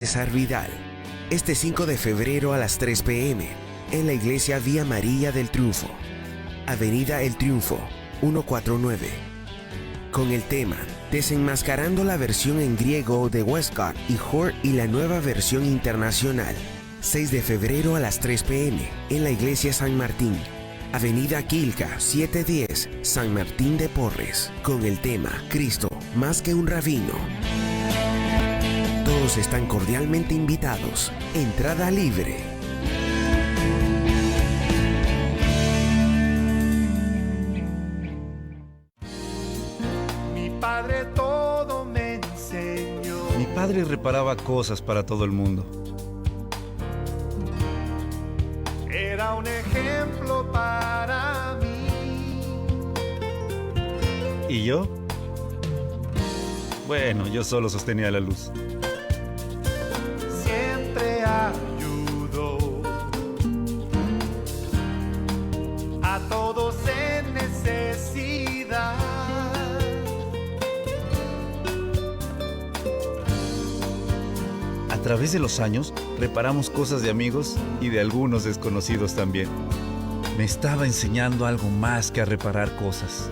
César Vidal, este 5 de febrero a las 3 p.m. en la iglesia Vía María del Triunfo, Avenida El Triunfo, 149, con el tema Desenmascarando la versión en griego de Westcott y Hort y la nueva versión internacional, 6 de febrero a las 3 p.m. en la iglesia San Martín, Avenida Quilca, 710, San Martín de Porres, con el tema Cristo, más que un rabino. Todos están cordialmente invitados. Entrada libre. Mi padre todo me enseñó. Mi padre reparaba cosas para todo el mundo. Era un ejemplo para mí. ¿Y yo? Bueno, yo solo sostenía la luz. Siempre ayudó a todos en necesidad. A través de los años, reparamos cosas de amigos y de algunos desconocidos también. Me estaba enseñando algo más que a reparar cosas.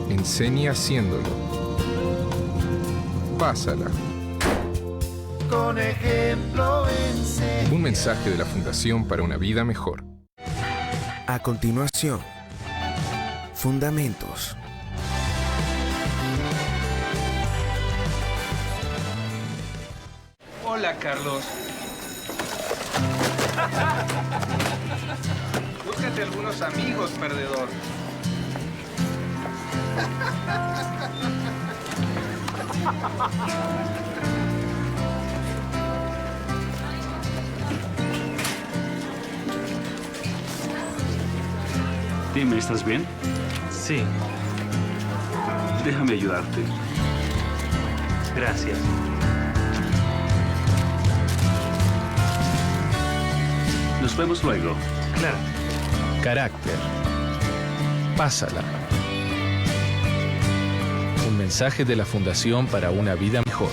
Enseña haciéndolo. Pásala. Con ejemplo enseña. Un mensaje de la Fundación para una Vida Mejor. A continuación, Fundamentos. Hola, Carlos. Búscate algunos amigos, perdedor. Dime, ¿estás bien? Sí, Déjame ayudarte. gracias. Nos vemos luego. Claro. Carácter. Pásala. Un mensaje de la Fundación para una Vida Mejor.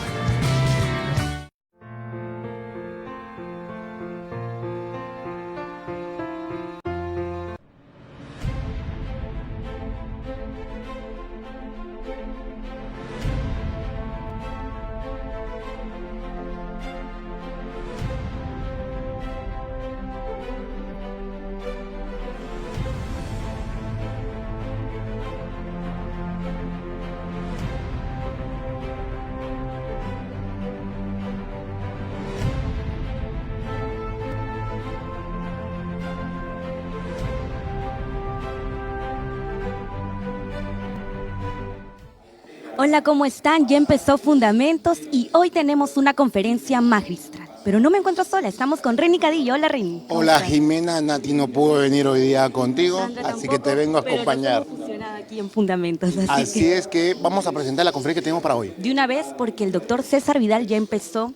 Hola, ¿cómo están? Ya empezó Fundamentos y hoy tenemos una conferencia magistral. Pero no me encuentro sola, estamos con Reni Cadillo. Hola, Reni. Hola Jimena, Nati no pudo venir hoy día contigo, Sandra así que tampoco, te vengo a pero acompañar. nos hemos fusionado aquí en Fundamentos. Así es que vamos a presentar la conferencia que tenemos para hoy. De una vez, porque el doctor César Vidal ya empezó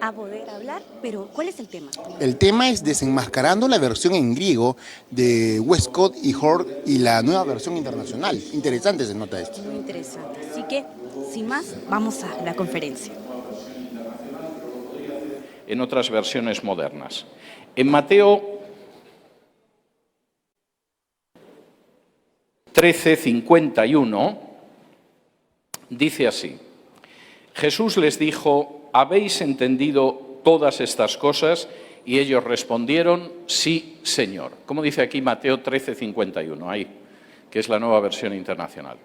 a poder hablar, pero ¿cuál es el tema? El tema es desenmascarando la versión en griego de Westcott y Hort y la nueva versión internacional. Interesante se nota esto. Muy interesante. Así que, sin más, vamos a la conferencia. En otras versiones modernas. En Mateo 13:51 dice así: Jesús les dijo, ¿habéis entendido todas estas cosas? Y ellos respondieron, sí, Señor. ¿Cómo dice aquí Mateo 13:51? Ahí, que es la nueva versión internacional.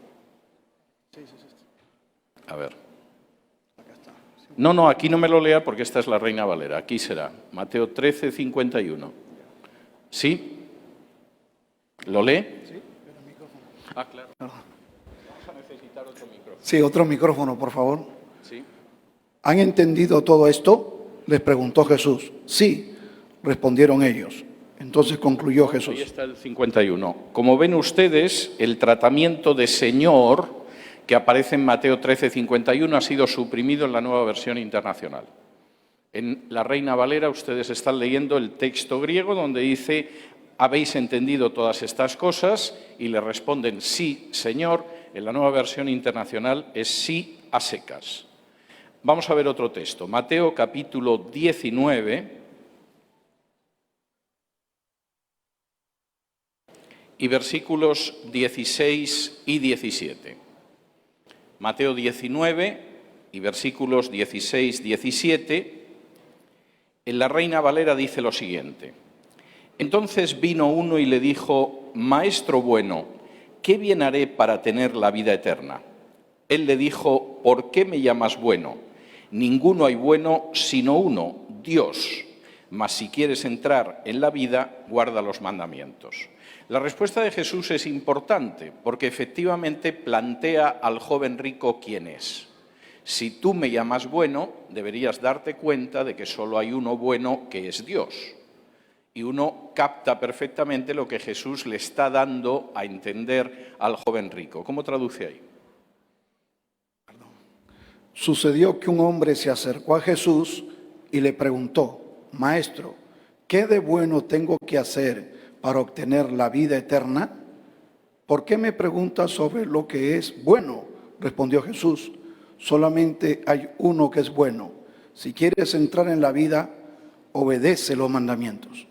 A ver. No, aquí no me lo lea porque esta es la Reina Valera. Aquí será. Mateo 13:51. ¿Sí? ¿Lo lee? Sí, pero el micrófono. Ah, claro. Vamos a necesitar otro micrófono. Sí, otro micrófono, por favor. ¿Sí? ¿Han entendido todo esto? Les preguntó Jesús. Sí, respondieron ellos. Entonces concluyó Jesús. Ahí está el 51. Como ven ustedes, el tratamiento de Señor que aparece en Mateo 13:51 ha sido suprimido en la nueva versión internacional. En la Reina Valera ustedes están leyendo el texto griego donde dice, ¿habéis entendido todas estas cosas? Y le responden, sí, Señor. En la Nueva Versión Internacional es sí a secas. Vamos a ver otro texto. Mateo capítulo 19 y versículos 16 y 17. Mateo 19 y versículos 16-17. En la Reina Valera dice lo siguiente. Entonces vino uno y le dijo, Maestro bueno, ¿qué bien haré para tener la vida eterna? Él le dijo, ¿por qué me llamas bueno? Ninguno hay bueno sino uno, Dios. Mas si quieres entrar en la vida, guarda los mandamientos. La respuesta de Jesús es importante porque efectivamente plantea al joven rico quién es. Si tú me llamas bueno, deberías darte cuenta de que solo hay uno bueno, que es Dios. Y uno capta perfectamente lo que Jesús le está dando a entender al joven rico. ¿Cómo traduce ahí? Sucedió que un hombre se acercó a Jesús y le preguntó, Maestro, ¿qué de bueno tengo que hacer para obtener la vida eterna? ¿Por qué me preguntas sobre lo que es bueno? Respondió Jesús. Solamente hay uno que es bueno. Si quieres entrar en la vida, obedece los mandamientos.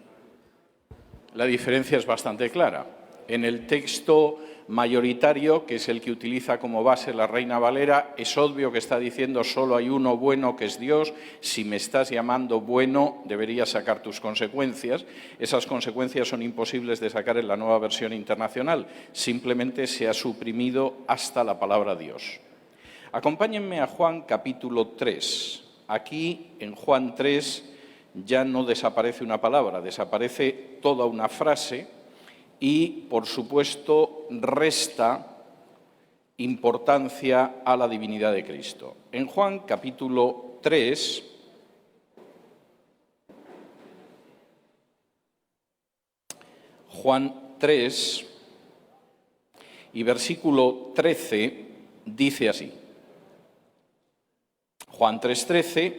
La diferencia es bastante clara. En el texto mayoritario, que es el que utiliza como base la Reina Valera, es obvio que está diciendo solo hay uno bueno que es Dios. Si me estás llamando bueno, deberías sacar tus consecuencias. Esas consecuencias son imposibles de sacar en la Nueva Versión Internacional. Simplemente se ha suprimido hasta la palabra Dios. Acompáñenme a Juan capítulo 3. Aquí, en Juan 3, ya no desaparece una palabra, desaparece toda una frase y, por supuesto, resta importancia a la divinidad de Cristo. En Juan capítulo 3, Juan 3 y versículo 13 dice así. Juan 3:13,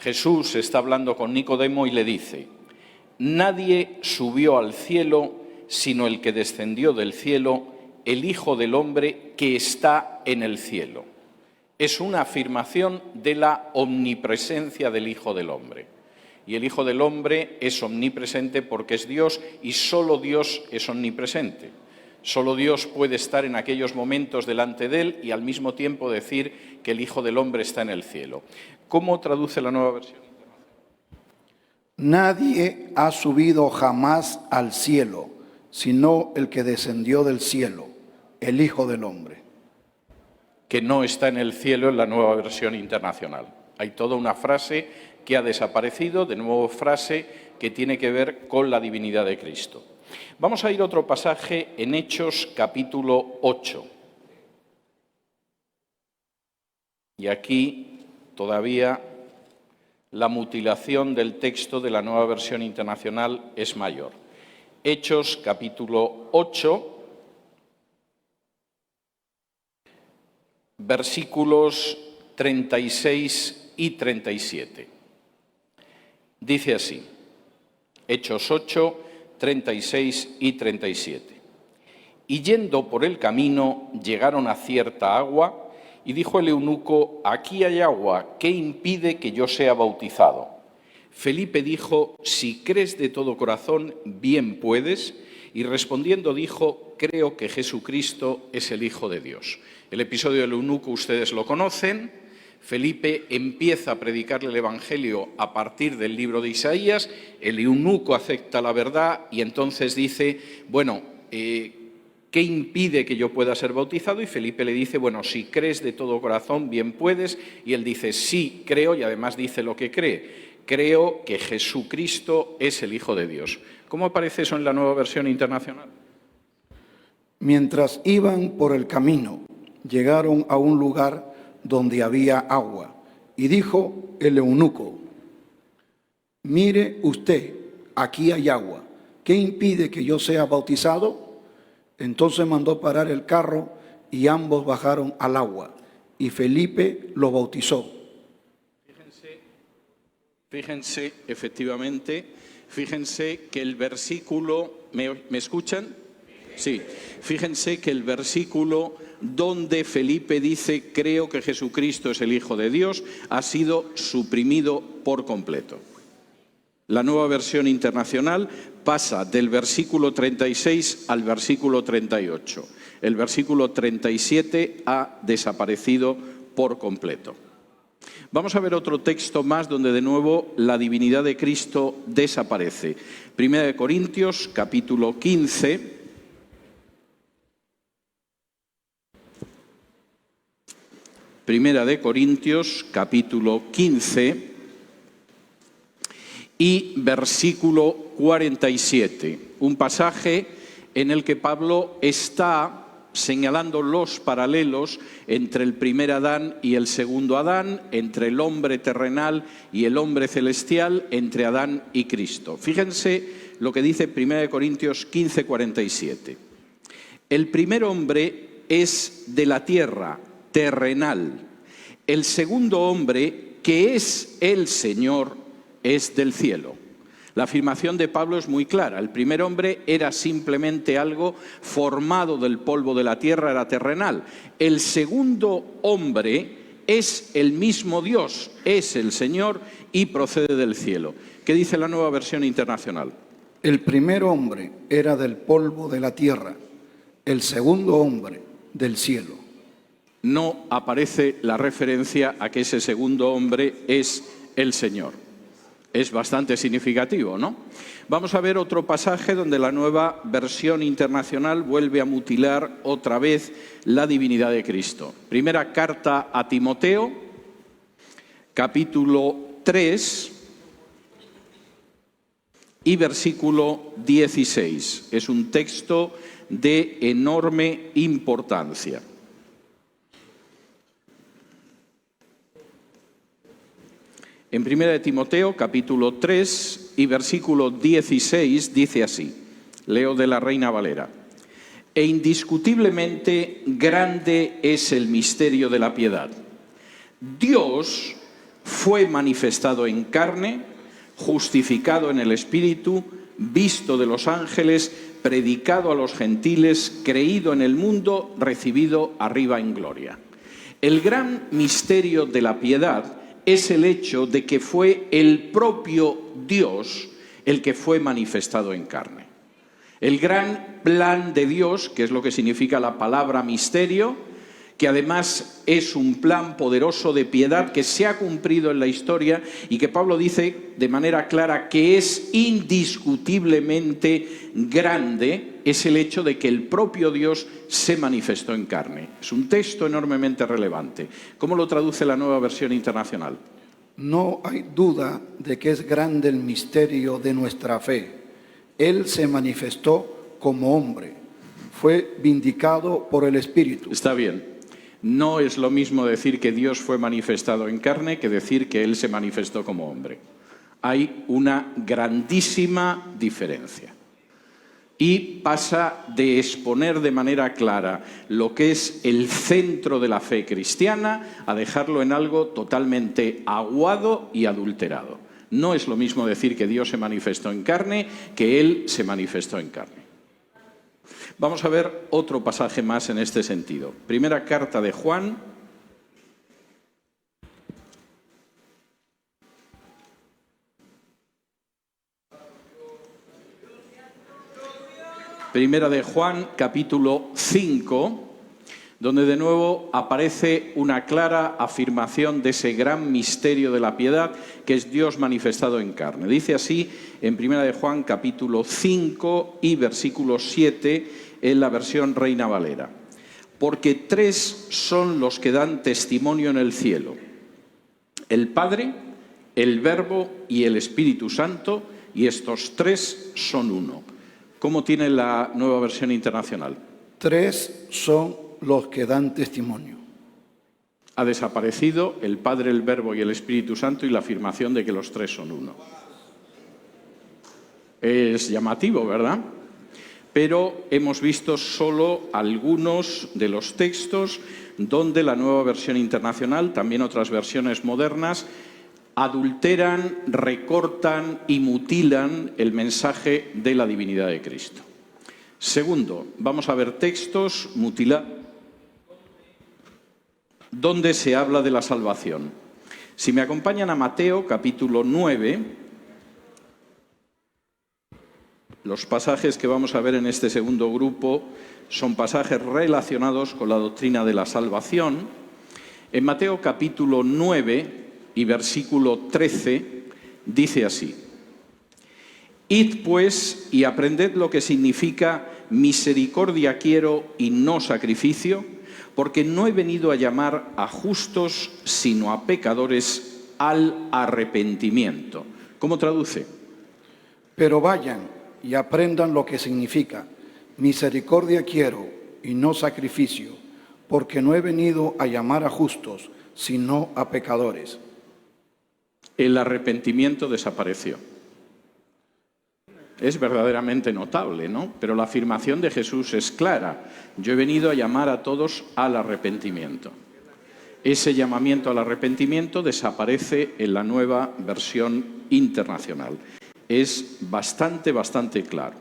Jesús está hablando con Nicodemo y le dice, nadie subió al cielo sino el que descendió del cielo, el Hijo del Hombre que está en el cielo. Es una afirmación de la omnipresencia del Hijo del Hombre. Y el Hijo del Hombre es omnipresente porque es Dios y solo Dios es omnipresente. Solo Dios puede estar en aquellos momentos delante de Él y al mismo tiempo decir que el Hijo del Hombre está en el cielo. ¿Cómo traduce la Nueva Versión Internacional? Nadie ha subido jamás al cielo, sino el que descendió del cielo, el Hijo del Hombre. Que no está en el cielo en la Nueva Versión Internacional. Hay toda una frase que ha desaparecido, de nuevo frase que tiene que ver con la divinidad de Cristo. Vamos a ir a otro pasaje en Hechos capítulo 8. Y aquí todavía la mutilación del texto de la Nueva Versión Internacional es mayor. Hechos capítulo 8, versículos 36 y 37. Dice así, Hechos 8, 36 y 37. Y yendo por el camino, llegaron a cierta agua, y dijo el eunuco, aquí hay agua, ¿qué impide que yo sea bautizado? Felipe dijo, si crees de todo corazón, bien puedes. Y respondiendo dijo, creo que Jesucristo es el Hijo de Dios. El episodio del eunuco ustedes lo conocen. Felipe empieza a predicarle el Evangelio a partir del libro de Isaías. El eunuco acepta la verdad y entonces dice, bueno, ¿qué impide que yo pueda ser bautizado? Y Felipe le dice, bueno, si crees de todo corazón, bien puedes. Y él dice, sí, creo, y además dice lo que cree. Creo que Jesucristo es el Hijo de Dios. ¿Cómo aparece eso en la Nueva Versión Internacional? Mientras iban por el camino, llegaron a un lugar donde había agua. Y dijo el eunuco, mire usted, aquí hay agua. ¿Qué impide que yo sea bautizado? Entonces mandó parar el carro y ambos bajaron al agua. Y Felipe lo bautizó. Fíjense, efectivamente, fíjense que el versículo, ¿me escuchan? Sí, fíjense que el versículo donde Felipe dice creo que Jesucristo es el Hijo de Dios ha sido suprimido por completo. La Nueva Versión Internacional pasa del versículo 36 al versículo 38. El versículo 37 ha desaparecido por completo. Vamos a ver otro texto más donde de nuevo la divinidad de Cristo desaparece. Primera de Corintios, capítulo 15. Primera de Corintios, capítulo 15 y versículo 47. Un pasaje en el que Pablo está señalando los paralelos entre el primer Adán y el segundo Adán, entre el hombre terrenal y el hombre celestial, entre Adán y Cristo. Fíjense lo que dice 1 Corintios 15, 47. El primer hombre es de la tierra, terrenal. El segundo hombre, que es el Señor, es del cielo. La afirmación de Pablo es muy clara. El primer hombre era simplemente algo formado del polvo de la tierra, era terrenal. El segundo hombre es el mismo Dios, es el Señor y procede del cielo. ¿Qué dice la Nueva Versión Internacional? El primer hombre era del polvo de la tierra, el segundo hombre del cielo. No aparece la referencia a que ese segundo hombre es el Señor. Es bastante significativo, ¿no? Vamos a ver otro pasaje donde la Nueva Versión Internacional vuelve a mutilar otra vez la divinidad de Cristo. Primera carta a Timoteo, capítulo 3 y versículo 16. Es un texto de enorme importancia. En 1 Timoteo, capítulo 3 y versículo 16, dice así, leo de la Reina Valera: e indiscutiblemente grande es el misterio de la piedad. Dios fue manifestado en carne, justificado en el Espíritu, visto de los ángeles, predicado a los gentiles, creído en el mundo, recibido arriba en gloria. El gran misterio de la piedad es el hecho de que fue el propio Dios el que fue manifestado en carne. El gran plan de Dios, que es lo que significa la palabra misterio, que además es un plan poderoso de piedad que se ha cumplido en la historia y que Pablo dice de manera clara que es indiscutiblemente grande, es el hecho de que el propio Dios se manifestó en carne. Es un texto enormemente relevante. ¿Cómo lo traduce la Nueva Versión Internacional? No hay duda de que es grande el misterio de nuestra fe. Él se manifestó como hombre, fue vindicado por el Espíritu. Está bien. No es lo mismo decir que Dios fue manifestado en carne que decir que Él se manifestó como hombre. Hay una grandísima diferencia. Y pasa de exponer de manera clara lo que es el centro de la fe cristiana a dejarlo en algo totalmente aguado y adulterado. No es lo mismo decir que Dios se manifestó en carne que Él se manifestó en carne. Vamos a ver otro pasaje más en este sentido. Primera carta de Juan. Primera de Juan, capítulo 5, donde de nuevo aparece una clara afirmación de ese gran misterio de la piedad que es Dios manifestado en carne. Dice así en Primera de Juan, capítulo 5 y versículo 7, en la versión Reina Valera. Porque tres son los que dan testimonio en el cielo: el Padre, el Verbo y el Espíritu Santo, y estos tres son uno. ¿Cómo tiene la Nueva Versión Internacional? Tres son los que dan testimonio. Ha desaparecido el Padre, el Verbo y el Espíritu Santo y la afirmación de que los tres son uno. Es llamativo, ¿verdad? Pero hemos visto solo algunos de los textos donde la Nueva Versión Internacional, también otras versiones modernas, adulteran, recortan y mutilan el mensaje de la divinidad de Cristo. Segundo, vamos a ver textos donde se habla de la salvación. Si me acompañan a Mateo, capítulo 9, los pasajes que vamos a ver en este segundo grupo son pasajes relacionados con la doctrina de la salvación. En Mateo capítulo 9 y versículo 13 dice así: Id pues y aprended lo que significa misericordia quiero y no sacrificio, porque no he venido a llamar a justos, sino a pecadores al arrepentimiento. ¿Cómo traduce? Pero vayan y aprendan lo que significa misericordia quiero y no sacrificio, porque no he venido a llamar a justos, sino a pecadores. El arrepentimiento desapareció. Es verdaderamente notable, ¿no? Pero la afirmación de Jesús es clara. Yo he venido a llamar a todos al arrepentimiento. Ese llamamiento al arrepentimiento desaparece en la nueva versión internacional. Es bastante claro.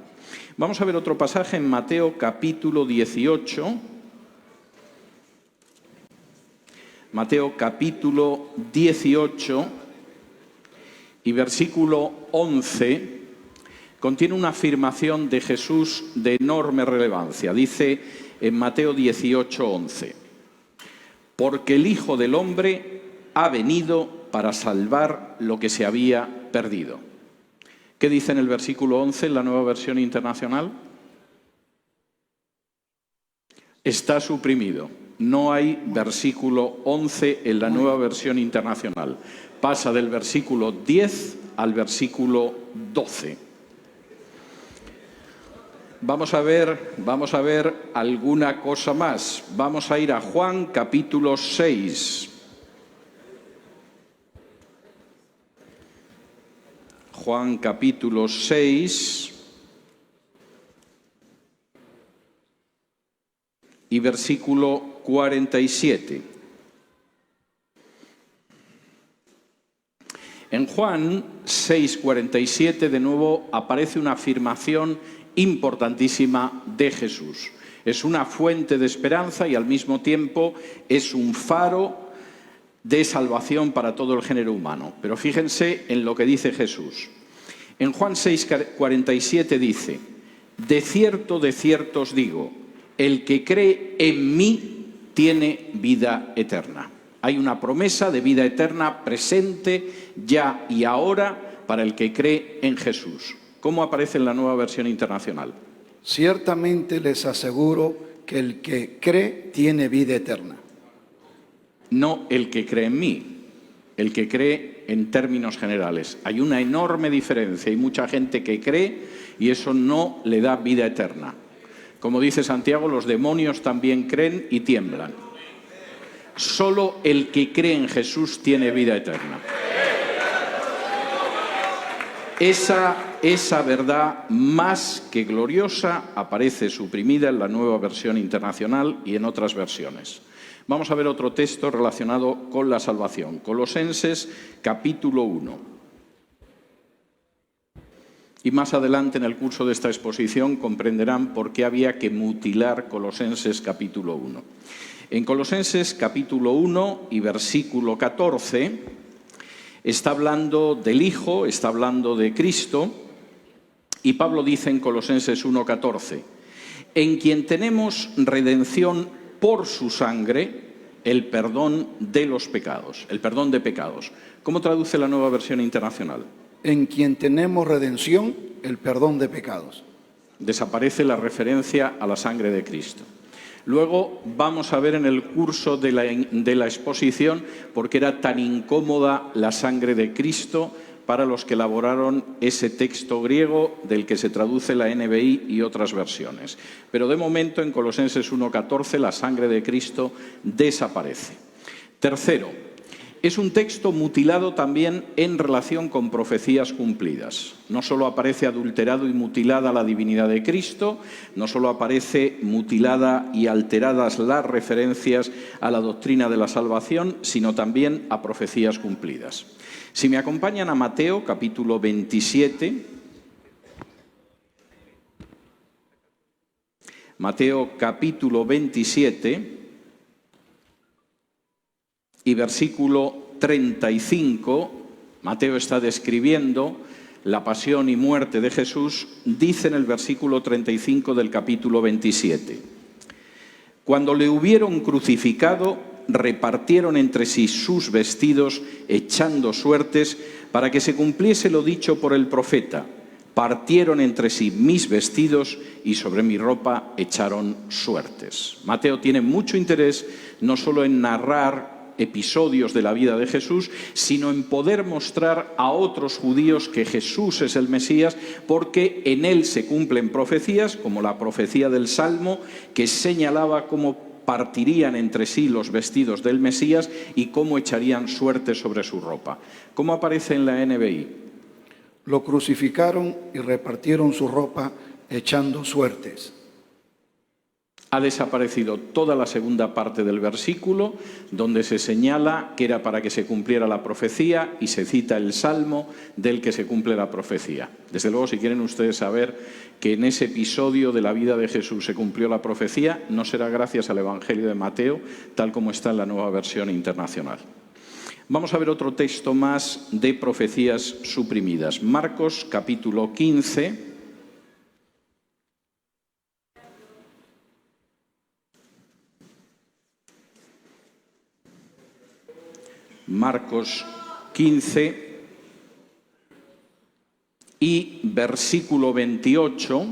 Vamos a ver otro pasaje en Mateo capítulo 18. Mateo capítulo 18 y versículo 11 contiene una afirmación de Jesús de enorme relevancia. Dice en Mateo 18, 11: porque el Hijo del Hombre ha venido para salvar lo que se había perdido. ¿Qué dice en el versículo 11 en la nueva versión internacional? Está suprimido. No hay versículo 11 en la nueva versión internacional. Pasa del versículo 10 al versículo 12. Vamos a ver alguna cosa más. Vamos a ir a Juan capítulo 6. Juan capítulo 6 y versículo 47. En Juan 6:47 de nuevo aparece una afirmación importantísima de Jesús. Es una fuente de esperanza y al mismo tiempo es un faro de salvación para todo el género humano. Pero fíjense en lo que dice Jesús. En Juan 6:47 dice: de cierto os digo, el que cree en mí tiene vida eterna. Hay una promesa de vida eterna presente ya y ahora para el que cree en Jesús. ¿Cómo aparece en la nueva versión internacional? Ciertamente les aseguro que el que cree tiene vida eterna. No el que cree en mí, el que cree en términos generales. Hay una enorme diferencia. Hay mucha gente que cree y eso no le da vida eterna. Como dice Santiago, los demonios también creen y tiemblan. Solo el que cree en Jesús tiene vida eterna. Esa verdad más que gloriosa aparece suprimida en la nueva versión internacional y en otras versiones. Vamos a ver otro texto relacionado con la salvación. Colosenses capítulo 1. Y más adelante en el curso de esta exposición comprenderán por qué había que mutilar Colosenses capítulo 1. En Colosenses capítulo 1 y versículo 14 está hablando del Hijo, está hablando de Cristo, y Pablo dice en Colosenses 1:14: en quien tenemos redención por su sangre, el perdón de los pecados, el perdón de pecados. ¿Cómo traduce la nueva versión internacional? En quien tenemos redención, el perdón de pecados. Desaparece la referencia a la sangre de Cristo. Luego vamos a ver en el curso de la exposición por qué era tan incómoda la sangre de Cristo para los que elaboraron ese texto griego del que se traduce la NBI y otras versiones. Pero de momento en Colosenses 1:14 la sangre de Cristo desaparece. Tercero, es un texto mutilado también en relación con profecías cumplidas. No solo aparece adulterado y mutilada la divinidad de Cristo, no solo aparece mutilada y alteradas las referencias a la doctrina de la salvación, sino también a profecías cumplidas. Si me acompañan a Mateo, capítulo 27, Mateo capítulo 27 y versículo 35, Mateo está describiendo la pasión y muerte de Jesús, dice en el versículo 35 del capítulo 27. Cuando le hubieron crucificado, repartieron entre sí sus vestidos, echando suertes, para que se cumpliese lo dicho por el profeta. Partieron entre sí mis vestidos y sobre mi ropa echaron suertes. Mateo tiene mucho interés no solo en narrar episodios de la vida de Jesús, sino en poder mostrar a otros judíos que Jesús es el Mesías, porque en él se cumplen profecías, como la profecía del Salmo, que señalaba cómo partirían entre sí los vestidos del Mesías y cómo echarían suerte sobre su ropa. ¿Cómo aparece en la NBI? Lo crucificaron y repartieron su ropa echando suertes. Ha desaparecido toda la segunda parte del versículo, donde se señala que era para que se cumpliera la profecía, y se cita el Salmo del que se cumple la profecía. Desde luego, si quieren ustedes saber que en ese episodio de la vida de Jesús se cumplió la profecía, no será gracias al Evangelio de Mateo, tal como está en la Nueva Versión Internacional. Vamos a ver otro texto más de profecías suprimidas. Marcos capítulo 15... Marcos 15 y versículo 28,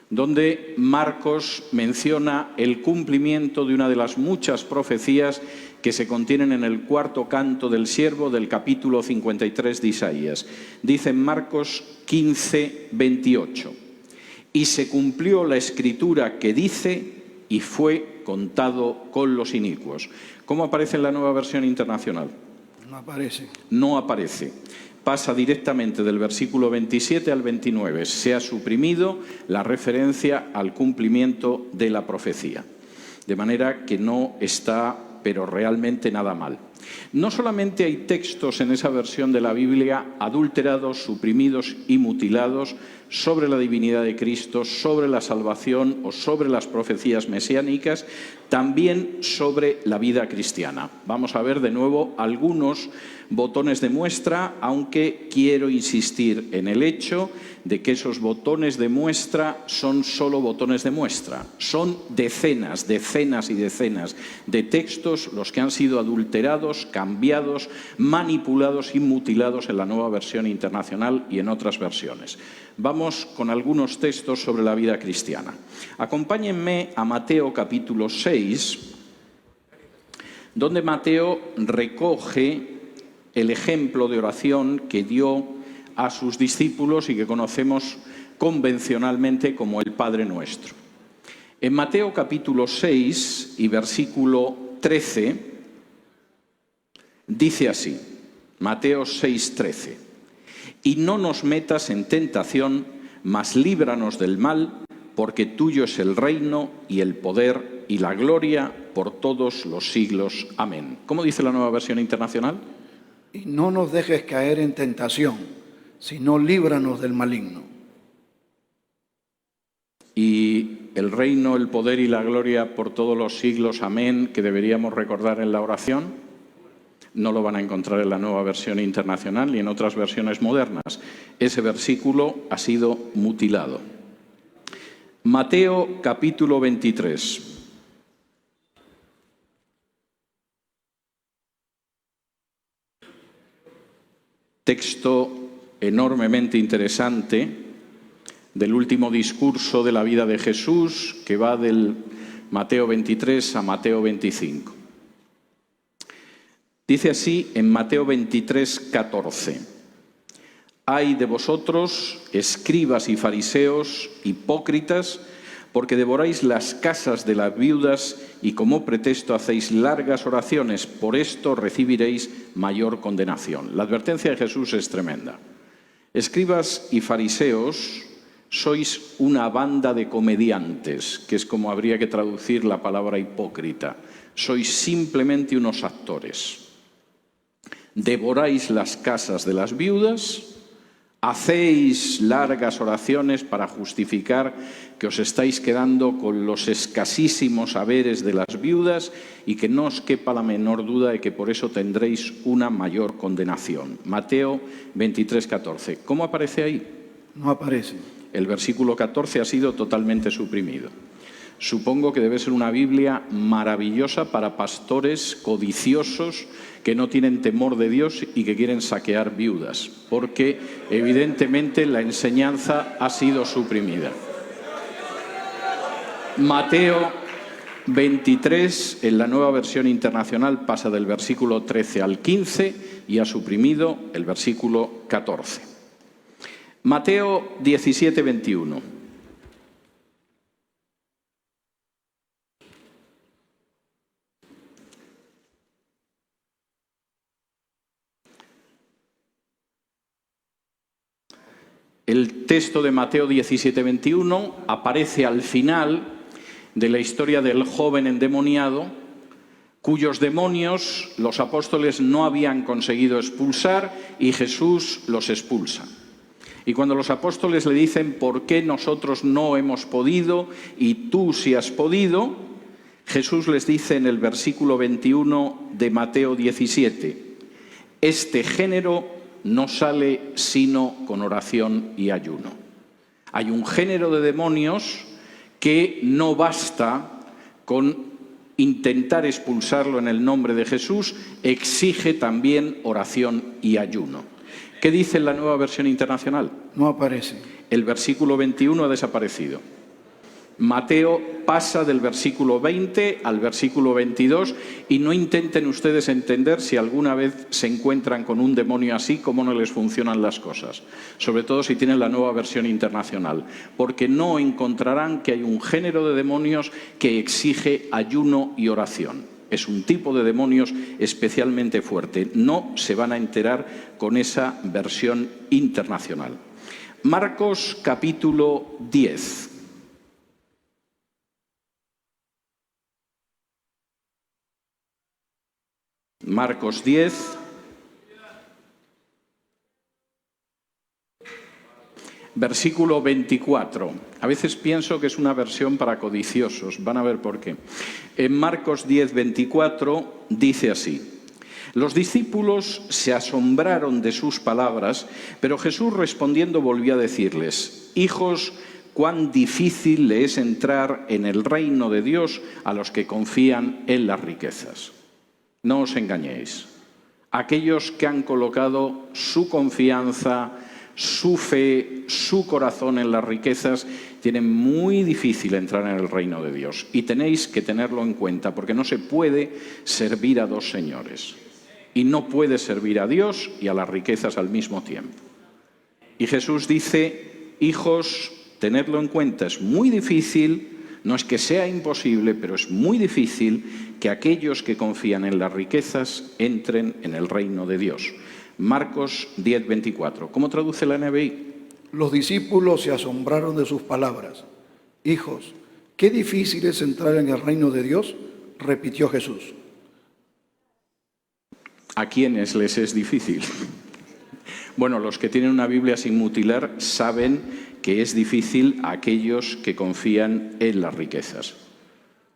donde Marcos menciona el cumplimiento de una de las muchas profecías que se contienen en el cuarto canto del siervo del capítulo 53 de Isaías. Dice en Marcos 15, 28, y se cumplió la escritura que dice, y fue contado con los inicuos. ¿Cómo aparece en la Nueva Versión Internacional? No aparece. No aparece. Pasa directamente del versículo 27 al 29. Se ha suprimido la referencia al cumplimiento de la profecía. De manera que no está, pero realmente nada mal. No solamente hay textos en esa versión de la Biblia adulterados, suprimidos y mutilados sobre la divinidad de Cristo, sobre la salvación o sobre las profecías mesiánicas, también sobre la vida cristiana. Vamos a ver de nuevo algunos botones de muestra, aunque quiero insistir en el hecho de que esos botones de muestra son solo botones de muestra. Son decenas, decenas y decenas de textos los que han sido adulterados, cambiados, manipulados y mutilados en la Nueva Versión Internacional y en otras versiones. Vamos con algunos textos sobre la vida cristiana. Acompáñenme a Mateo capítulo 6, donde Mateo recoge el ejemplo de oración que dio a sus discípulos y que conocemos convencionalmente como el Padre Nuestro. En Mateo capítulo 6 y versículo 13 dice así, Mateo 6, 13, y no nos metas en tentación, mas líbranos del mal, porque tuyo es el reino y el poder y la gloria por todos los siglos. Amén. ¿Cómo dice la Nueva Versión Internacional? Y no nos dejes caer en tentación, sino líbranos del maligno. Y el reino, el poder y la gloria por todos los siglos. Amén, que deberíamos recordar en la oración. No lo van a encontrar en la Nueva Versión Internacional ni en otras versiones modernas. Ese versículo ha sido mutilado. Mateo capítulo 23. Texto enormemente interesante del último discurso de la vida de Jesús, que va del Mateo 23 a Mateo 25. Dice así en Mateo 23, 14. Ay de vosotros, escribas y fariseos, hipócritas, porque devoráis las casas de las viudas y como pretexto hacéis largas oraciones, por esto recibiréis mayor condenación. La advertencia de Jesús es tremenda. Escribas y fariseos, sois una banda de comediantes, que es como habría que traducir la palabra hipócrita. Sois simplemente unos actores. Devoráis las casas de las viudas, Hacéis largas oraciones para justificar que os estáis quedando con los escasísimos haberes de las viudas y que no os quepa la menor duda de que por eso tendréis una mayor condenación. Mateo 23, 14. ¿Cómo aparece ahí? No aparece. El versículo 14 ha sido totalmente suprimido. Supongo que debe ser una Biblia maravillosa para pastores codiciosos que no tienen temor de Dios y que quieren saquear viudas, porque evidentemente la enseñanza ha sido suprimida. Mateo 23, en la Nueva Versión Internacional, pasa del versículo 13 al 15 y ha suprimido el versículo 14. Mateo 17, 21. El texto de Mateo 17, 21 aparece al final de la historia del joven endemoniado, cuyos demonios los apóstoles no habían conseguido expulsar y Jesús los expulsa. Y cuando los apóstoles le dicen, ¿por qué nosotros no hemos podido y tú sí has podido?, Jesús les dice en el versículo 21 de Mateo 17, este género no sale sino con oración y ayuno. Hay un género de demonios que no basta con intentar expulsarlo en el nombre de Jesús, exige también oración y ayuno. ¿Qué dice en la Nueva Versión Internacional? No aparece. El versículo 21 ha desaparecido. Mateo pasa del versículo 20 al versículo 22 y no intenten ustedes entender si alguna vez se encuentran con un demonio así, cómo no les funcionan las cosas. Sobre todo si tienen la Nueva Versión Internacional, porque no encontrarán que hay un género de demonios que exige ayuno y oración. Es un tipo de demonios especialmente fuerte. No se van a enterar con esa versión internacional. Marcos capítulo 10. Marcos 10, versículo 24. A veces pienso que es una versión para codiciosos, van a ver por qué. En Marcos 10, 24 dice así, los discípulos se asombraron de sus palabras, pero Jesús respondiendo volvió a decirles, hijos, cuán difícil le es entrar en el reino de Dios a los que confían en las riquezas. No os engañéis. Aquellos que han colocado su confianza, su fe, su corazón en las riquezas, tienen muy difícil entrar en el reino de Dios. Y tenéis que tenerlo en cuenta, porque no se puede servir a dos señores. Y no puede servir a Dios y a las riquezas al mismo tiempo. Y Jesús dice, hijos, tenedlo en cuenta, es muy difícil. No es que sea imposible, pero es muy difícil que aquellos que confían en las riquezas entren en el reino de Dios. Marcos 10, 24. ¿Cómo traduce la NBI? Los discípulos se asombraron de sus palabras. Hijos, qué difícil es entrar en el reino de Dios, repitió Jesús. ¿A quiénes les es difícil? Bueno, los que tienen una Biblia sin mutilar saben que es difícil a aquellos que confían en las riquezas.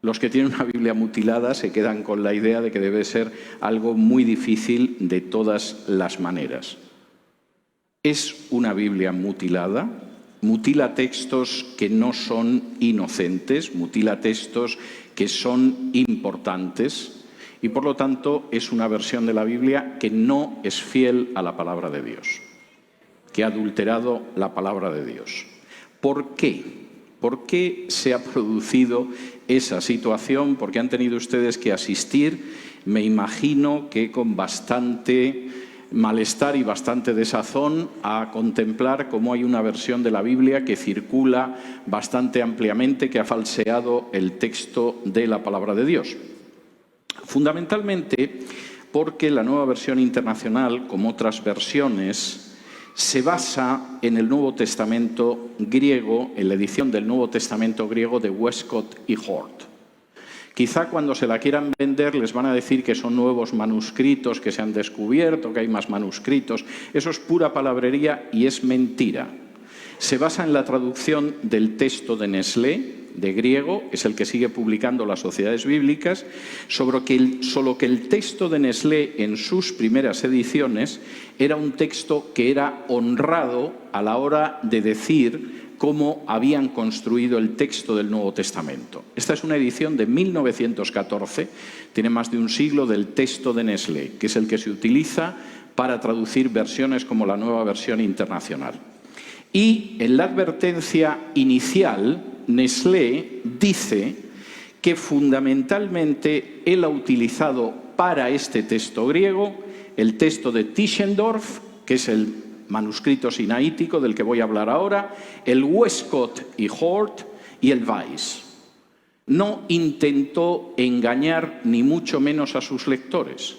Los que tienen una Biblia mutilada se quedan con la idea de que debe ser algo muy difícil de todas las maneras. Es una Biblia mutilada, mutila textos que no son inocentes, mutila textos que son importantes y por lo tanto es una versión de la Biblia que no es fiel a la palabra de Dios, que ha adulterado la palabra de Dios. ¿Por qué? ¿Por qué se ha producido esa situación? Porque han tenido ustedes que asistir, me imagino que con bastante malestar y bastante desazón, a contemplar cómo hay una versión de la Biblia que circula bastante ampliamente, que ha falseado el texto de la palabra de Dios. Fundamentalmente porque la Nueva Versión Internacional, como otras versiones, se basa en el Nuevo Testamento griego, en la edición del Nuevo Testamento griego de Westcott y Hort, Quizá cuando se la quieran vender les van a decir que son nuevos manuscritos que se han descubierto, que hay más manuscritos. Eso es pura palabrería y es mentira. Se basa en la traducción del texto de Nestlé, de griego, es el que sigue publicando las Sociedades Bíblicas, solo que el texto de Nestlé en sus primeras ediciones era un texto que era honrado a la hora de decir cómo habían construido el texto del Nuevo Testamento. Esta es una edición de 1914, tiene más de un siglo, del texto de Nestlé, que es el que se utiliza para traducir versiones como la Nueva Versión Internacional. Y en la advertencia inicial, Nestlé dice que fundamentalmente él ha utilizado para este texto griego el texto de Tischendorf, que es el manuscrito sinaítico del que voy a hablar ahora, el Westcott y Hort y el Weiss. No intentó engañar ni mucho menos a sus lectores.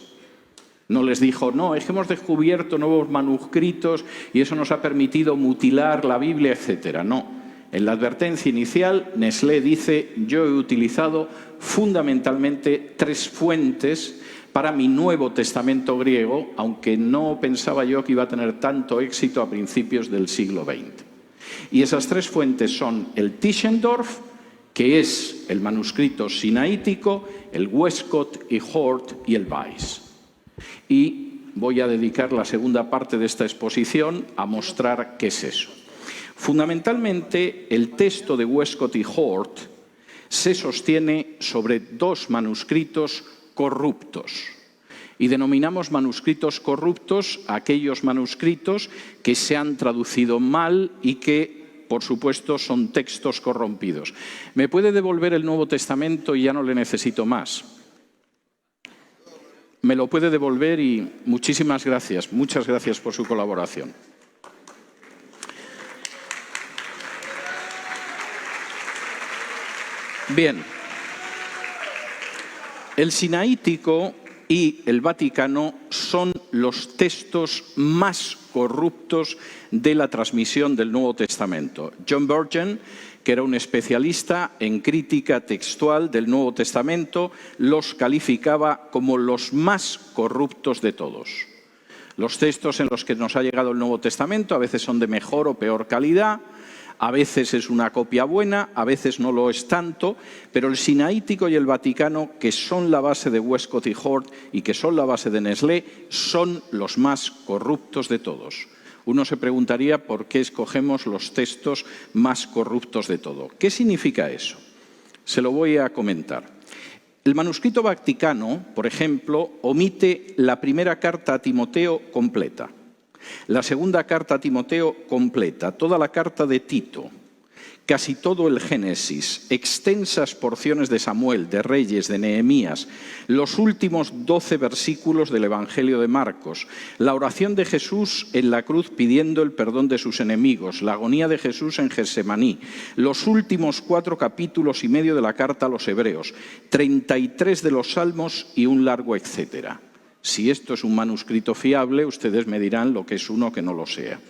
No les dijo, no, es que hemos descubierto nuevos manuscritos y eso nos ha permitido mutilar la Biblia, etc. No. En la advertencia inicial, Nestlé dice, yo he utilizado fundamentalmente 3 fuentes para mi Nuevo Testamento griego, aunque no pensaba yo que iba a tener tanto éxito a principios del siglo XX. Y esas 3 fuentes son el Tischendorf, que es el manuscrito sinaítico, el Westcott y Hort y el Weiss. Y voy a dedicar la segunda parte de esta exposición a mostrar qué es eso. Fundamentalmente, el texto de Westcott y Hort se sostiene sobre 2 manuscritos corruptos. Y denominamos manuscritos corruptos a aquellos manuscritos que se han traducido mal y que, por supuesto, son textos corrompidos. ¿Me puede devolver el Nuevo Testamento y ya no le necesito más? Me lo puede devolver y muchísimas gracias. Muchas gracias por su colaboración. Bien, el sinaítico y el vaticano son los textos más corruptos de la transmisión del Nuevo Testamento. John Burgeon, que era un especialista en crítica textual del Nuevo Testamento, los calificaba como los más corruptos de todos. Los textos en los que nos ha llegado el Nuevo Testamento a veces son de mejor o peor calidad, a veces es una copia buena, a veces no lo es tanto, pero el sinaítico y el vaticano, que son la base de Westcott y Hort y que son la base de Nestlé, son los más corruptos de todos. Uno se preguntaría por qué escogemos los textos más corruptos de todo. ¿Qué significa eso? Se lo voy a comentar. El manuscrito vaticano, por ejemplo, omite la primera carta a Timoteo completa. La segunda carta a Timoteo completa, toda la carta de Tito, casi todo el Génesis, extensas porciones de Samuel, de Reyes, de Nehemías, los últimos 12 versículos del Evangelio de Marcos, la oración de Jesús en la cruz pidiendo el perdón de sus enemigos, la agonía de Jesús en Getsemaní, los últimos 4 capítulos y medio de la carta a los Hebreos, 33 de los Salmos y un largo etcétera. Si esto es un manuscrito fiable, ustedes me dirán lo que es uno que no lo sea.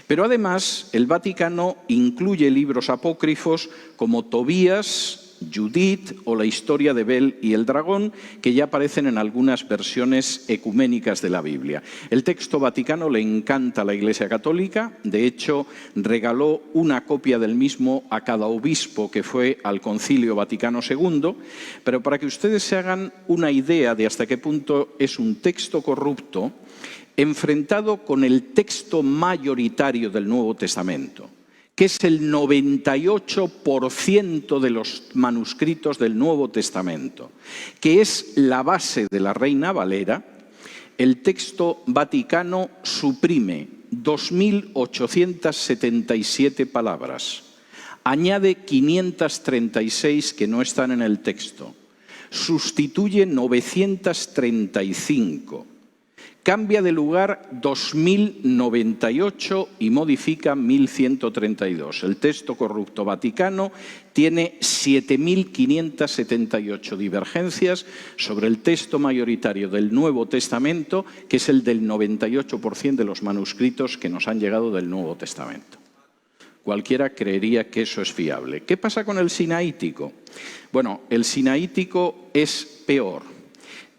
Pero además, el Vaticano incluye libros apócrifos como Tobías, Judith o la historia de Bel y el dragón, que ya aparecen en algunas versiones ecuménicas de la Biblia. El texto vaticano le encanta a la Iglesia Católica, de hecho regaló una copia del mismo a cada obispo que fue al Concilio Vaticano II, pero para que ustedes se hagan una idea de hasta qué punto es un texto corrupto, enfrentado con el texto mayoritario del Nuevo Testamento, que es el 98% de los manuscritos del Nuevo Testamento, que es la base de la Reina Valera, el texto vaticano suprime 2.877 palabras, añade 536 que no están en el texto, sustituye 935, cambia de lugar 2098 y modifica 1132. El texto corrupto vaticano tiene 7.578 divergencias sobre el texto mayoritario del Nuevo Testamento, que es el del 98% de los manuscritos que nos han llegado del Nuevo Testamento. Cualquiera creería que eso es fiable. ¿Qué pasa con el sinaítico? Bueno, el sinaítico es peor.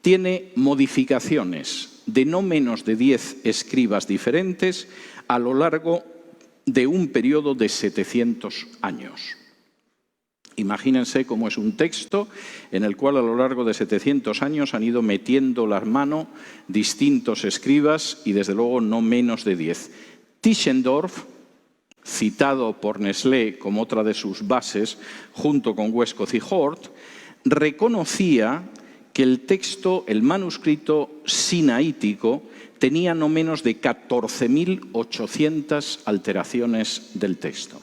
Tiene modificaciones de no menos de 10 escribas diferentes a lo largo de un periodo de 700 años. Imagínense cómo es un texto en el cual a lo largo de 700 años han ido metiendo la mano distintos escribas y desde luego no menos de 10. Tischendorf, citado por Nestlé como otra de sus bases, junto con Westcott y Hort, reconocía que el texto, el manuscrito sinaítico, tenía no menos de 14.800 alteraciones del texto.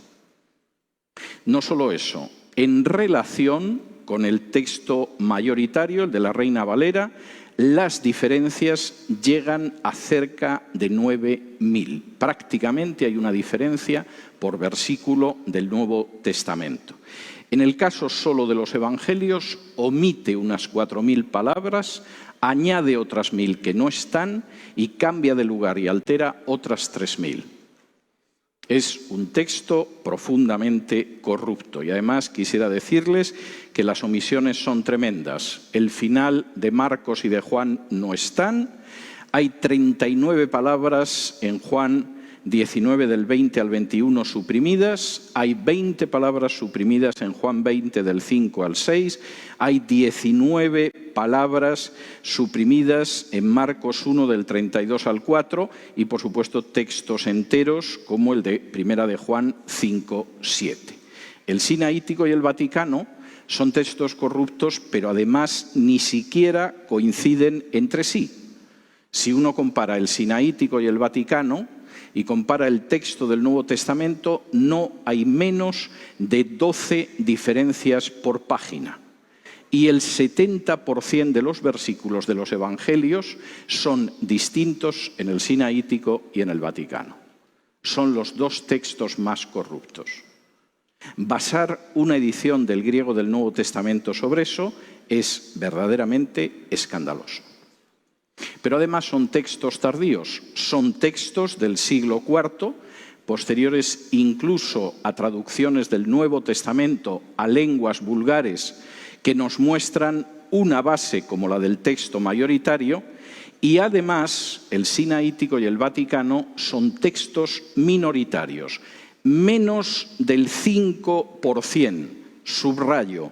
No solo eso, en relación con el texto mayoritario, el de la Reina Valera, las diferencias llegan a cerca de 9.000. Prácticamente hay una diferencia por versículo del Nuevo Testamento. En el caso solo de los Evangelios, omite unas 4.000 palabras, añade otras 1.000 que no están y cambia de lugar y altera otras 3.000. Es un texto profundamente corrupto y además quisiera decirles que las omisiones son tremendas. El final de Marcos y de Juan no están. Hay 39 palabras en Juan 19 del 20 al 21 suprimidas, hay 20 palabras suprimidas en Juan 20 del 5 al 6, hay 19 palabras suprimidas en Marcos 1 del 32 al 4 y por supuesto textos enteros como el de Primera de Juan 5, 7. El sinaítico y el vaticano son textos corruptos, pero además ni siquiera coinciden entre sí. Si uno compara el sinaítico y el vaticano y compara el texto del Nuevo Testamento, no hay menos de 12 diferencias por página. Y el 70% de los versículos de los Evangelios son distintos en el sinaítico y en el vaticano. Son los dos textos más corruptos. Basar una edición del griego del Nuevo Testamento sobre eso es verdaderamente escandaloso. Pero además son textos tardíos, son textos del siglo IV, posteriores incluso a traducciones del Nuevo Testamento a lenguas vulgares que nos muestran una base como la del texto mayoritario, y además el sinaítico y el vaticano son textos minoritarios, menos del 5%, subrayo,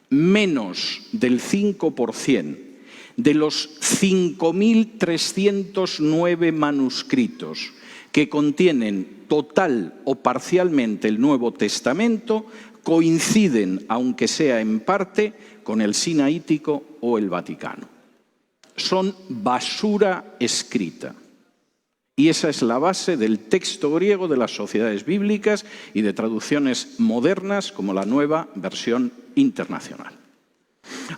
menos del 5%. De los 5.309 manuscritos que contienen total o parcialmente el Nuevo Testamento, coinciden, aunque sea en parte, con el sinaítico o el vaticano. Son basura escrita. Y esa es la base del texto griego de las sociedades bíblicas y de traducciones modernas como la Nueva Versión Internacional.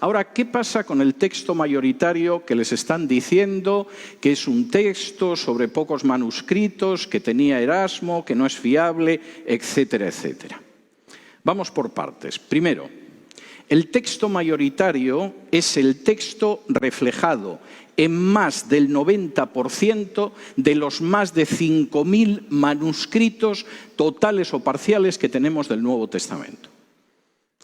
Ahora, ¿qué pasa con el texto mayoritario que les están diciendo que es un texto sobre pocos manuscritos, que tenía Erasmo, que no es fiable, etcétera, etcétera? Vamos por partes. Primero, el texto mayoritario es el texto reflejado en más del 90% de los más de 5.000 manuscritos totales o parciales que tenemos del Nuevo Testamento.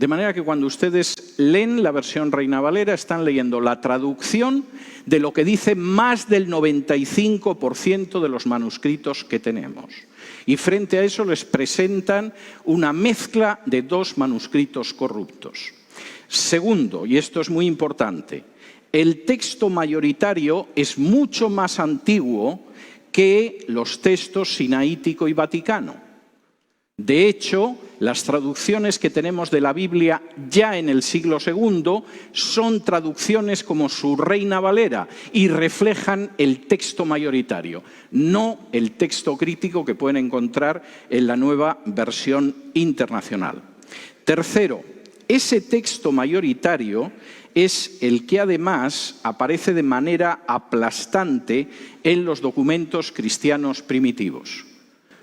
De manera que cuando ustedes leen la versión Reina Valera, están leyendo la traducción de lo que dice más del 95% de los manuscritos que tenemos. Y frente a eso les presentan una mezcla de dos manuscritos corruptos. Segundo, y esto es muy importante, el texto mayoritario es mucho más antiguo que los textos sinaítico y vaticano. De hecho, las traducciones que tenemos de la Biblia ya en el siglo II son traducciones como su Reina Valera y reflejan el texto mayoritario, no el texto crítico que pueden encontrar en la Nueva Versión Internacional. Tercero, ese texto mayoritario es el que además aparece de manera aplastante en los documentos cristianos primitivos.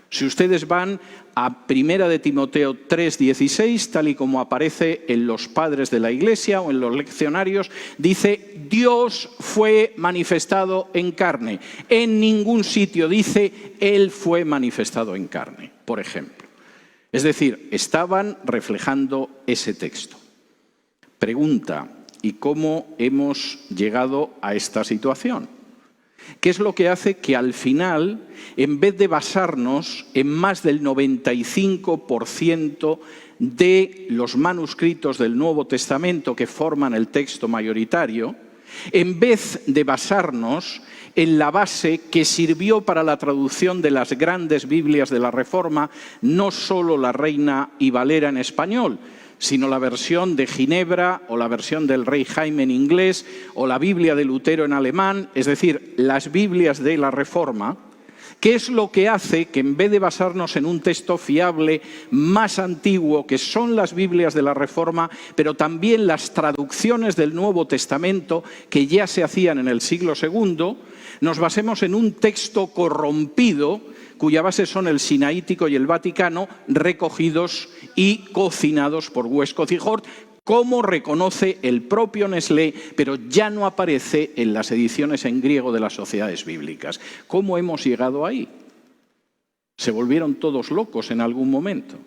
Si ustedes van a 1 de Timoteo 3:16, tal y como aparece en los padres de la Iglesia o en los leccionarios, dice Dios fue manifestado en carne. En ningún sitio dice Él fue manifestado en carne, por ejemplo. Es decir, estaban reflejando ese texto. Pregunta, ¿y cómo hemos llegado a esta situación? ¿Qué es lo que hace que al final, en vez de basarnos en más del 95% de los manuscritos del Nuevo Testamento que forman el texto mayoritario, en vez de basarnos en la base que sirvió para la traducción de las grandes Biblias de la Reforma, no solo la Reina y Valera en español, sino la versión de Ginebra o la versión del Rey Jaime en inglés o la Biblia de Lutero en alemán, es decir, las Biblias de la Reforma, ¿qué es lo que hace que en vez de basarnos en un texto fiable más antiguo, que son las Biblias de la Reforma, pero también las traducciones del Nuevo Testamento que ya se hacían en el siglo II, nos basemos en un texto corrompido cuya base son el Sinaítico y el Vaticano, recogidos y cocinados por Westcott y Hort, como reconoce el propio Nestlé, pero ya no aparece en las ediciones en griego de las sociedades bíblicas. ¿Cómo hemos llegado ahí? ¿Se volvieron todos locos en algún momento?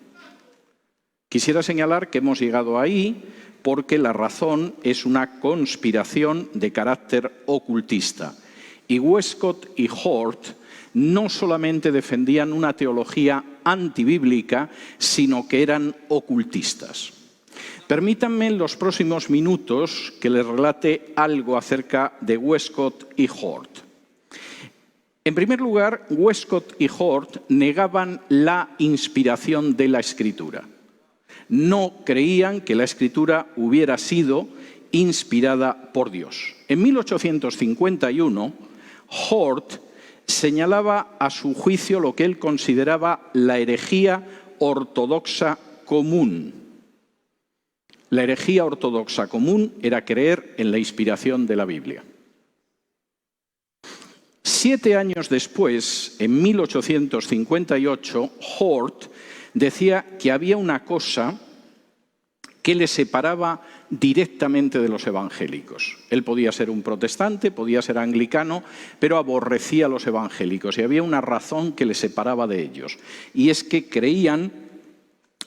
Quisiera señalar que hemos llegado ahí porque la razón es una conspiración de carácter ocultista. Y Westcott y Hort no solamente defendían una teología antibíblica, sino que eran ocultistas. Permítanme en los próximos minutos que les relate algo acerca de Westcott y Hort. En primer lugar, Westcott y Hort negaban la inspiración de la Escritura. No creían que la Escritura hubiera sido inspirada por Dios. En 1851, Hort señalaba a su juicio lo que él consideraba la herejía ortodoxa común. La herejía ortodoxa común era creer en la inspiración de la Biblia. 7 años después, en 1858, Hort decía que había una cosa que le separaba directamente de los evangélicos. Él podía ser un protestante, podía ser anglicano, pero aborrecía a los evangélicos y había una razón que le separaba de ellos, y es que creían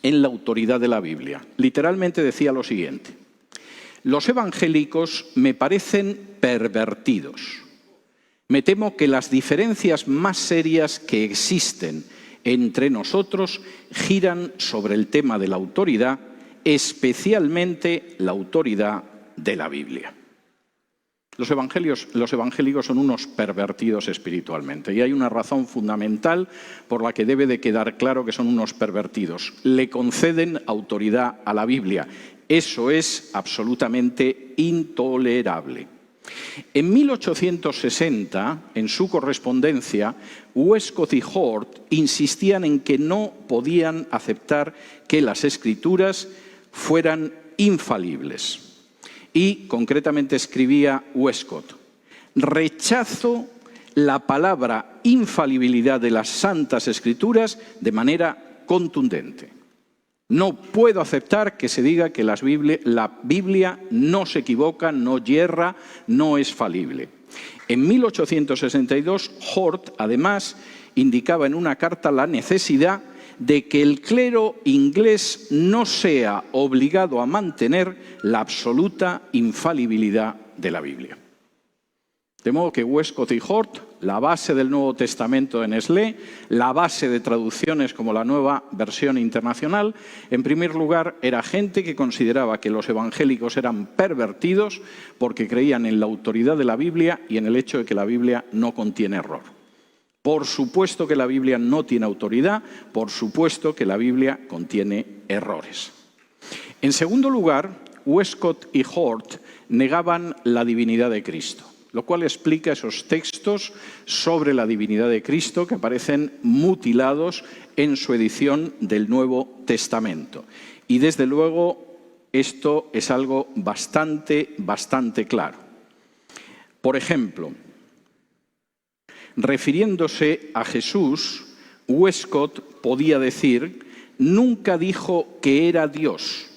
en la autoridad de la Biblia. Literalmente decía lo siguiente: los evangélicos me parecen pervertidos. Me temo que las diferencias más serias que existen entre nosotros giran sobre el tema de la autoridad, especialmente la autoridad de la Biblia. Los evangélicos son unos pervertidos espiritualmente, y hay una razón fundamental por la que debe de quedar claro que son unos pervertidos. Le conceden autoridad a la Biblia. Eso es absolutamente intolerable. En 1860, en su correspondencia, Westcott y Hort insistían en que no podían aceptar que las Escrituras fueran infalibles. Y concretamente escribía Westcott: rechazo la palabra infalibilidad de las Santas Escrituras de manera contundente. No puedo aceptar que se diga que la Biblia no se equivoca, no yerra, no es falible. En 1862, Hort, además, indicaba en una carta la necesidad de que el clero inglés no sea obligado a mantener la absoluta infalibilidad de la Biblia. De modo que Westcott y Hort, la base del Nuevo Testamento de Nestlé, la base de traducciones como la Nueva Versión Internacional, en primer lugar era gente que consideraba que los evangélicos eran pervertidos porque creían en la autoridad de la Biblia y en el hecho de que la Biblia no contiene error. Por supuesto que la Biblia no tiene autoridad, por supuesto que la Biblia contiene errores. En segundo lugar, Westcott y Hort negaban la divinidad de Cristo, lo cual explica esos textos sobre la divinidad de Cristo que aparecen mutilados en su edición del Nuevo Testamento. Y desde luego esto es algo bastante claro. Por ejemplo, refiriéndose a Jesús, Westcott podía decir: nunca dijo que era Dios,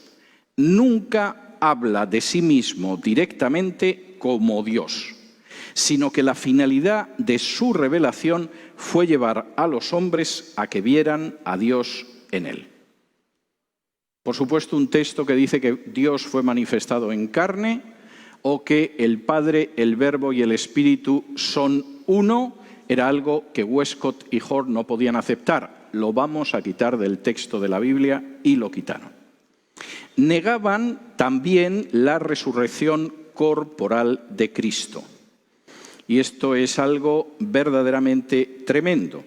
nunca habla de sí mismo directamente como Dios, sino que la finalidad de su revelación fue llevar a los hombres a que vieran a Dios en él. Por supuesto, un texto que dice que Dios fue manifestado en carne o que el Padre, el Verbo y el Espíritu son uno, era algo que Westcott y Hort no podían aceptar. Lo vamos a quitar del texto de la Biblia y lo quitaron. Negaban también la resurrección corporal de Cristo. Y esto es algo verdaderamente tremendo.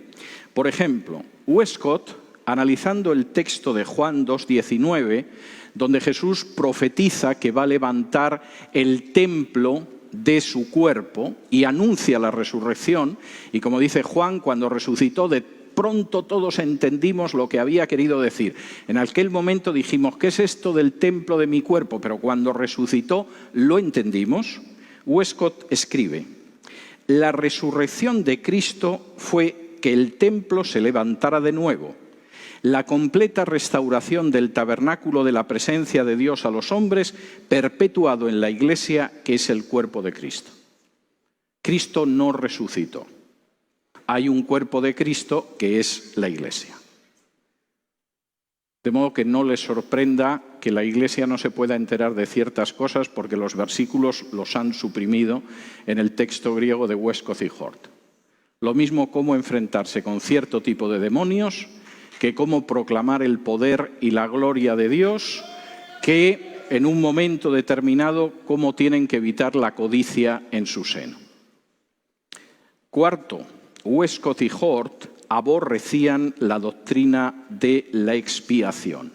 Por ejemplo, Westcott, analizando el texto de Juan 2:19, donde Jesús profetiza que va a levantar el templo de su cuerpo y anuncia la resurrección, y como dice Juan, cuando resucitó, de pronto todos entendimos lo que había querido decir. En aquel momento dijimos, ¿qué es esto del templo de mi cuerpo? Pero cuando resucitó lo entendimos. Westcott escribe: la resurrección de Cristo fue que el templo se levantara de nuevo. La completa restauración del tabernáculo de la presencia de Dios a los hombres, perpetuado en la Iglesia, que es el cuerpo de Cristo. Cristo no resucitó. Hay un cuerpo de Cristo que es la Iglesia. De modo que no les sorprenda que la Iglesia no se pueda enterar de ciertas cosas porque los versículos los han suprimido en el texto griego de Westcott y Hort. Lo mismo cómo enfrentarse con cierto tipo de demonios, que cómo proclamar el poder y la gloria de Dios, que en un momento determinado cómo tienen que evitar la codicia en su seno. Cuarto, Westcott y Hort aborrecían la doctrina de la expiación.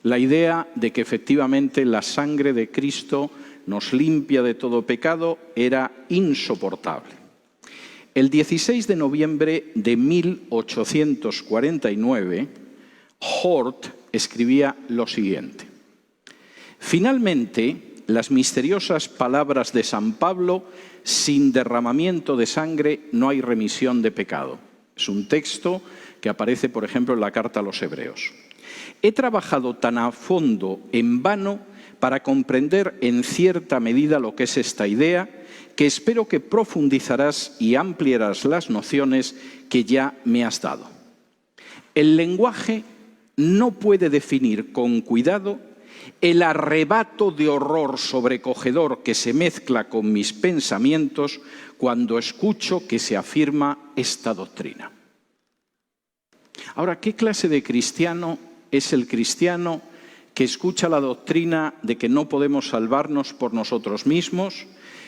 La idea de que efectivamente la sangre de Cristo nos limpia de todo pecado era insoportable. El 16 de noviembre de 1849, Hort escribía lo siguiente: finalmente, las misteriosas palabras de San Pablo, sin derramamiento de sangre no hay remisión de pecado. Es un texto que aparece, por ejemplo, en la carta a los Hebreos. He trabajado tan a fondo en vano para comprender en cierta medida lo que es esta idea, que espero que profundizarás y ampliarás las nociones que ya me has dado. El lenguaje no puede definir con cuidado el arrebato de horror sobrecogedor que se mezcla con mis pensamientos cuando escucho que se afirma esta doctrina. Ahora, ¿qué clase de cristiano es el cristiano que escucha la doctrina de que no podemos salvarnos por nosotros mismos,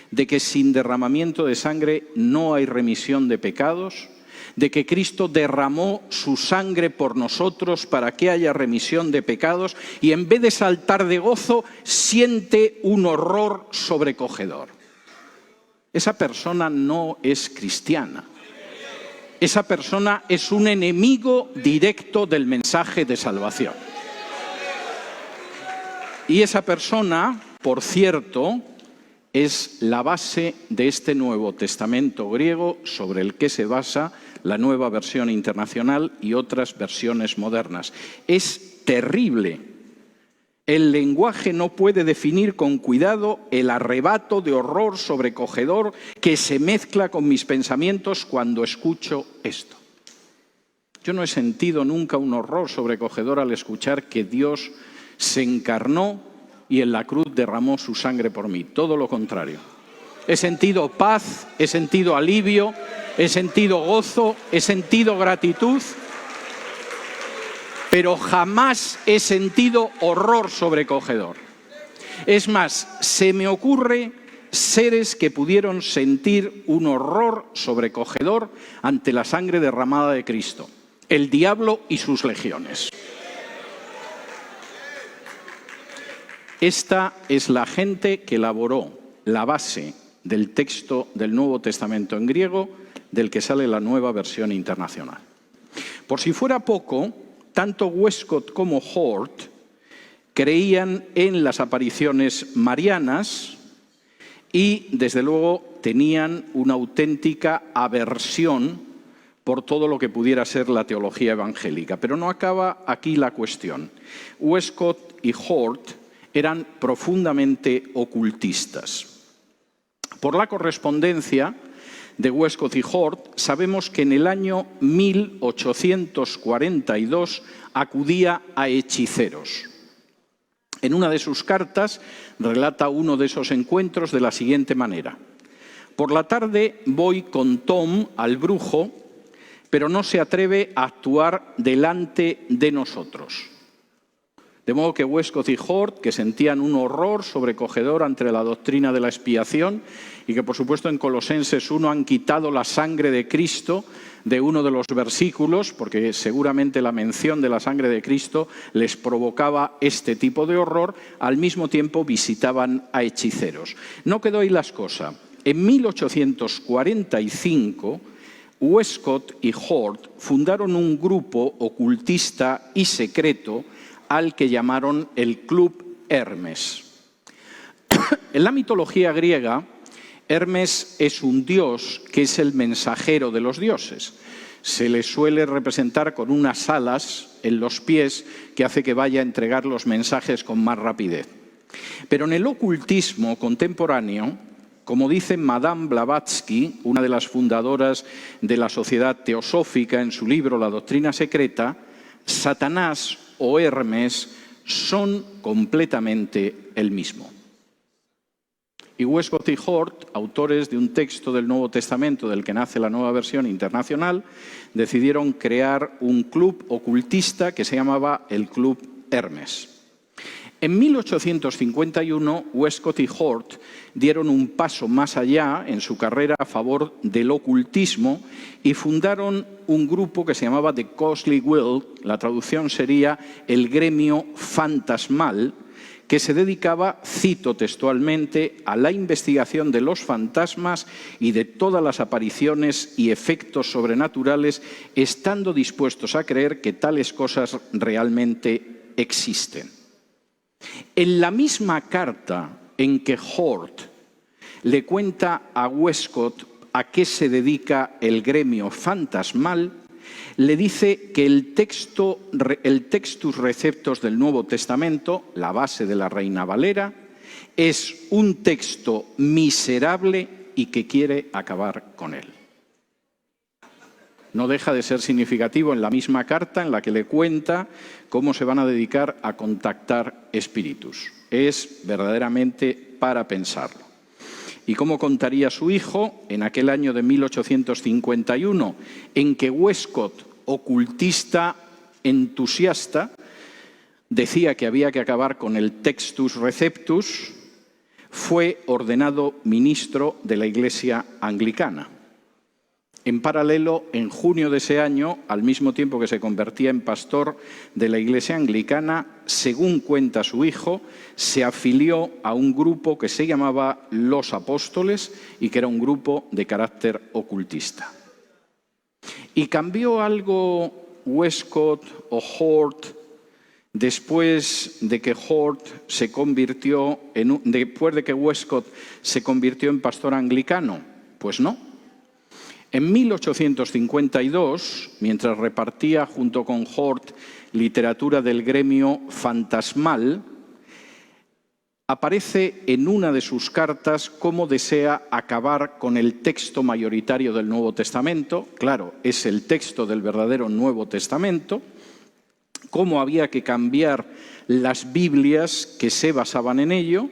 de que sin derramamiento de sangre no hay remisión de pecados, de que Cristo derramó su sangre por nosotros para que haya remisión de pecados y en vez de saltar de gozo siente un horror sobrecogedor? Esa persona no es cristiana. Esa persona es un enemigo directo del mensaje de salvación. Y esa persona, por cierto, es la base de este Nuevo Testamento griego sobre el que se basa la Nueva Versión Internacional y otras versiones modernas. Es terrible. El lenguaje no puede definir con cuidado el arrebato de horror sobrecogedor que se mezcla con mis pensamientos cuando escucho esto. Yo no he sentido nunca un horror sobrecogedor al escuchar que Dios se encarnó y en la cruz derramó su sangre por mí. Todo lo contrario. He sentido paz, he sentido alivio, he sentido gozo, he sentido gratitud, pero jamás he sentido horror sobrecogedor. Es más, se me ocurre seres que pudieron sentir un horror sobrecogedor ante la sangre derramada de Cristo: el diablo y sus legiones. Esta es la gente que elaboró la base del texto del Nuevo Testamento en griego, del que sale la Nueva Versión Internacional. Por si fuera poco, tanto Westcott como Hort creían en las apariciones marianas y, desde luego, tenían una auténtica aversión por todo lo que pudiera ser la teología evangélica. Pero no acaba aquí la cuestión. Westcott y Hort eran profundamente ocultistas. Por la correspondencia de Westcott y Hort, sabemos que en el año 1842 acudía a hechiceros. En una de sus cartas relata uno de esos encuentros de la siguiente manera: por la tarde voy con Tom al brujo, pero no se atreve a actuar delante de nosotros. De modo que Westcott y Hort, que sentían un horror sobrecogedor ante la doctrina de la expiación y que por supuesto en Colosenses 1 han quitado la sangre de Cristo de uno de los versículos, porque seguramente la mención de la sangre de Cristo les provocaba este tipo de horror, al mismo tiempo visitaban a hechiceros. No quedó ahí las cosas. En 1845, Westcott y Hort fundaron un grupo ocultista y secreto al que llamaron el Club Hermes. En la mitología griega, Hermes es un dios que es el mensajero de los dioses. Se le suele representar con unas alas en los pies que hace que vaya a entregar los mensajes con más rapidez. Pero en el ocultismo contemporáneo, como dice Madame Blavatsky, una de las fundadoras de la Sociedad Teosófica, en su libro La Doctrina Secreta, Satanás o Hermes son completamente el mismo. Y Westcott y Hort, autores de un texto del Nuevo Testamento del que nace la Nueva Versión Internacional, decidieron crear un club ocultista que se llamaba el Club Hermes. En 1851, Westcott y Hort dieron un paso más allá en su carrera a favor del ocultismo y fundaron un grupo que se llamaba The Ghostly Guild, la traducción sería el gremio fantasmal, que se dedicaba, cito textualmente, a la investigación de los fantasmas y de todas las apariciones y efectos sobrenaturales, estando dispuestos a creer que tales cosas realmente existen. En la misma carta en que Hort le cuenta a Westcott a qué se dedica el gremio fantasmal, le dice que el Textus Receptus del Nuevo Testamento, la base de la Reina Valera, es un texto miserable y que quiere acabar con él. No deja de ser significativo en la misma carta en la que le cuenta cómo se van a dedicar a contactar espíritus. Es verdaderamente para pensarlo. ¿Y cómo contaría su hijo en aquel año de 1851 en que Westcott, ocultista entusiasta, decía que había que acabar con el Textus Receptus, fue ordenado ministro de la Iglesia anglicana? En paralelo, en junio de ese año, al mismo tiempo que se convertía en pastor de la Iglesia anglicana, según cuenta su hijo, se afilió a un grupo que se llamaba Los Apóstoles y que era un grupo de carácter ocultista. ¿Y cambió algo Westcott o Hort después de que Westcott se convirtió en pastor anglicano? Pues no. En 1852, mientras repartía junto con Hort literatura del gremio fantasmal, aparece en una de sus cartas cómo desea acabar con el texto mayoritario del Nuevo Testamento. Claro, es el texto del verdadero Nuevo Testamento. Cómo había que cambiar las Biblias que se basaban en ello.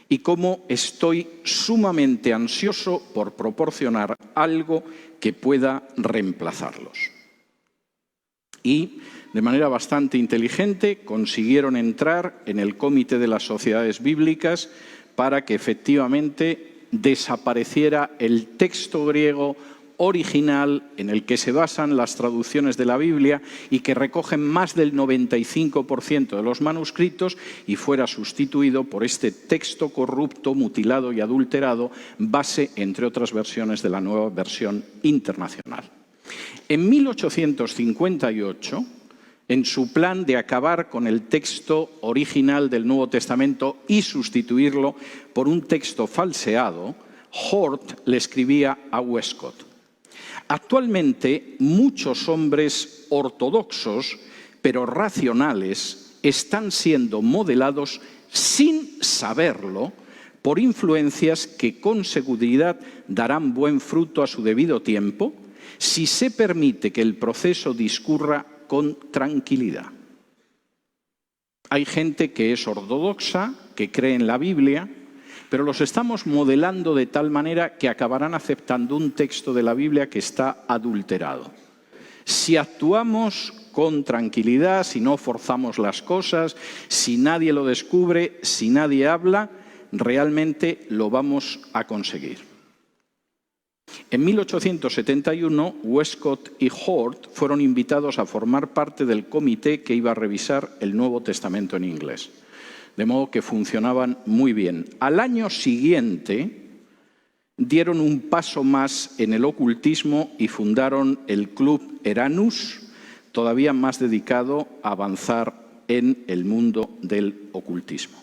Y cómo estoy sumamente ansioso por proporcionar algo que pueda reemplazarlos. Y, de manera bastante inteligente, consiguieron entrar en el Comité de las Sociedades Bíblicas para que efectivamente desapareciera el texto griego original en el que se basan las traducciones de la Biblia y que recogen más del 95% de los manuscritos y fuera sustituido por este texto corrupto, mutilado y adulterado, base, entre otras versiones, de la Nueva Versión Internacional. En 1858, en su plan de acabar con el texto original del Nuevo Testamento y sustituirlo por un texto falseado, Hort le escribía a Westcott: actualmente, muchos hombres ortodoxos, pero racionales, están siendo modelados sin saberlo por influencias que con seguridad darán buen fruto a su debido tiempo, si se permite que el proceso discurra con tranquilidad. Hay gente que es ortodoxa, que cree en la Biblia, pero los estamos modelando de tal manera que acabarán aceptando un texto de la Biblia que está adulterado. Si actuamos con tranquilidad, si no forzamos las cosas, si nadie lo descubre, si nadie habla, realmente lo vamos a conseguir. En 1871, Westcott y Hort fueron invitados a formar parte del comité que iba a revisar el Nuevo Testamento en inglés. De modo que funcionaban muy bien. Al año siguiente dieron un paso más en el ocultismo y fundaron el Club Eranus, todavía más dedicado a avanzar en el mundo del ocultismo.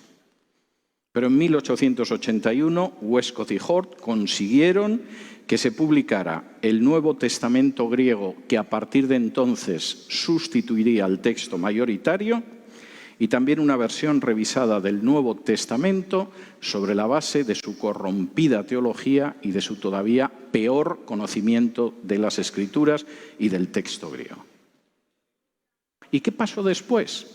Pero en 1881, Westcott y Hort consiguieron que se publicara el Nuevo Testamento griego, que a partir de entonces sustituiría al texto mayoritario, y también una versión revisada del Nuevo Testamento sobre la base de su corrompida teología y de su todavía peor conocimiento de las Escrituras y del texto griego. ¿Y qué pasó después?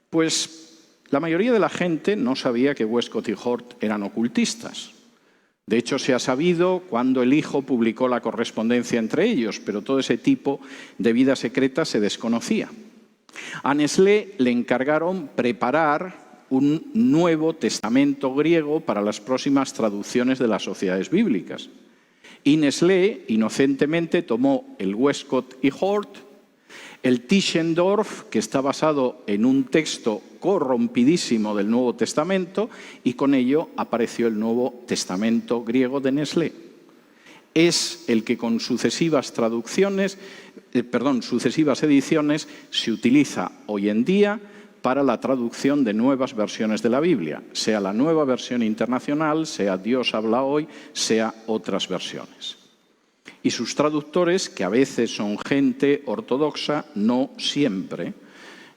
Pues la mayoría de la gente no sabía que Westcott y Hort eran ocultistas. De hecho, se ha sabido cuando el hijo publicó la correspondencia entre ellos, pero todo ese tipo de vida secreta se desconocía. A Nestlé le encargaron preparar un Nuevo Testamento griego para las próximas traducciones de las sociedades bíblicas. Y Nestlé, inocentemente, tomó el Westcott y Hort, el Tischendorf, que está basado en un texto corrompidísimo del Nuevo Testamento, y con ello apareció el Nuevo Testamento griego de Nestlé. Es el que con sucesivas ediciones se utiliza hoy en día para la traducción de nuevas versiones de la Biblia, sea la Nueva Versión Internacional, sea Dios habla hoy, sea otras versiones. Y sus traductores, que a veces son gente ortodoxa, no siempre,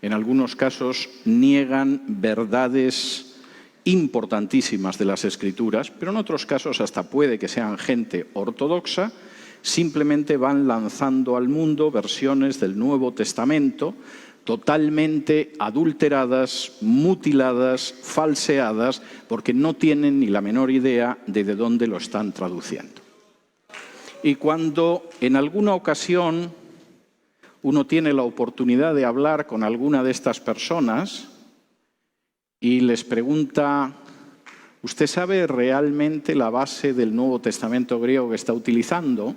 en algunos casos niegan verdades importantísimas de las Escrituras, pero en otros casos hasta puede que sean gente ortodoxa, simplemente van lanzando al mundo versiones del Nuevo Testamento totalmente adulteradas, mutiladas, falseadas, porque no tienen ni la menor idea de dónde lo están traduciendo. Y cuando en alguna ocasión uno tiene la oportunidad de hablar con alguna de estas personas y les pregunta, ¿usted sabe realmente la base del Nuevo Testamento griego que está utilizando?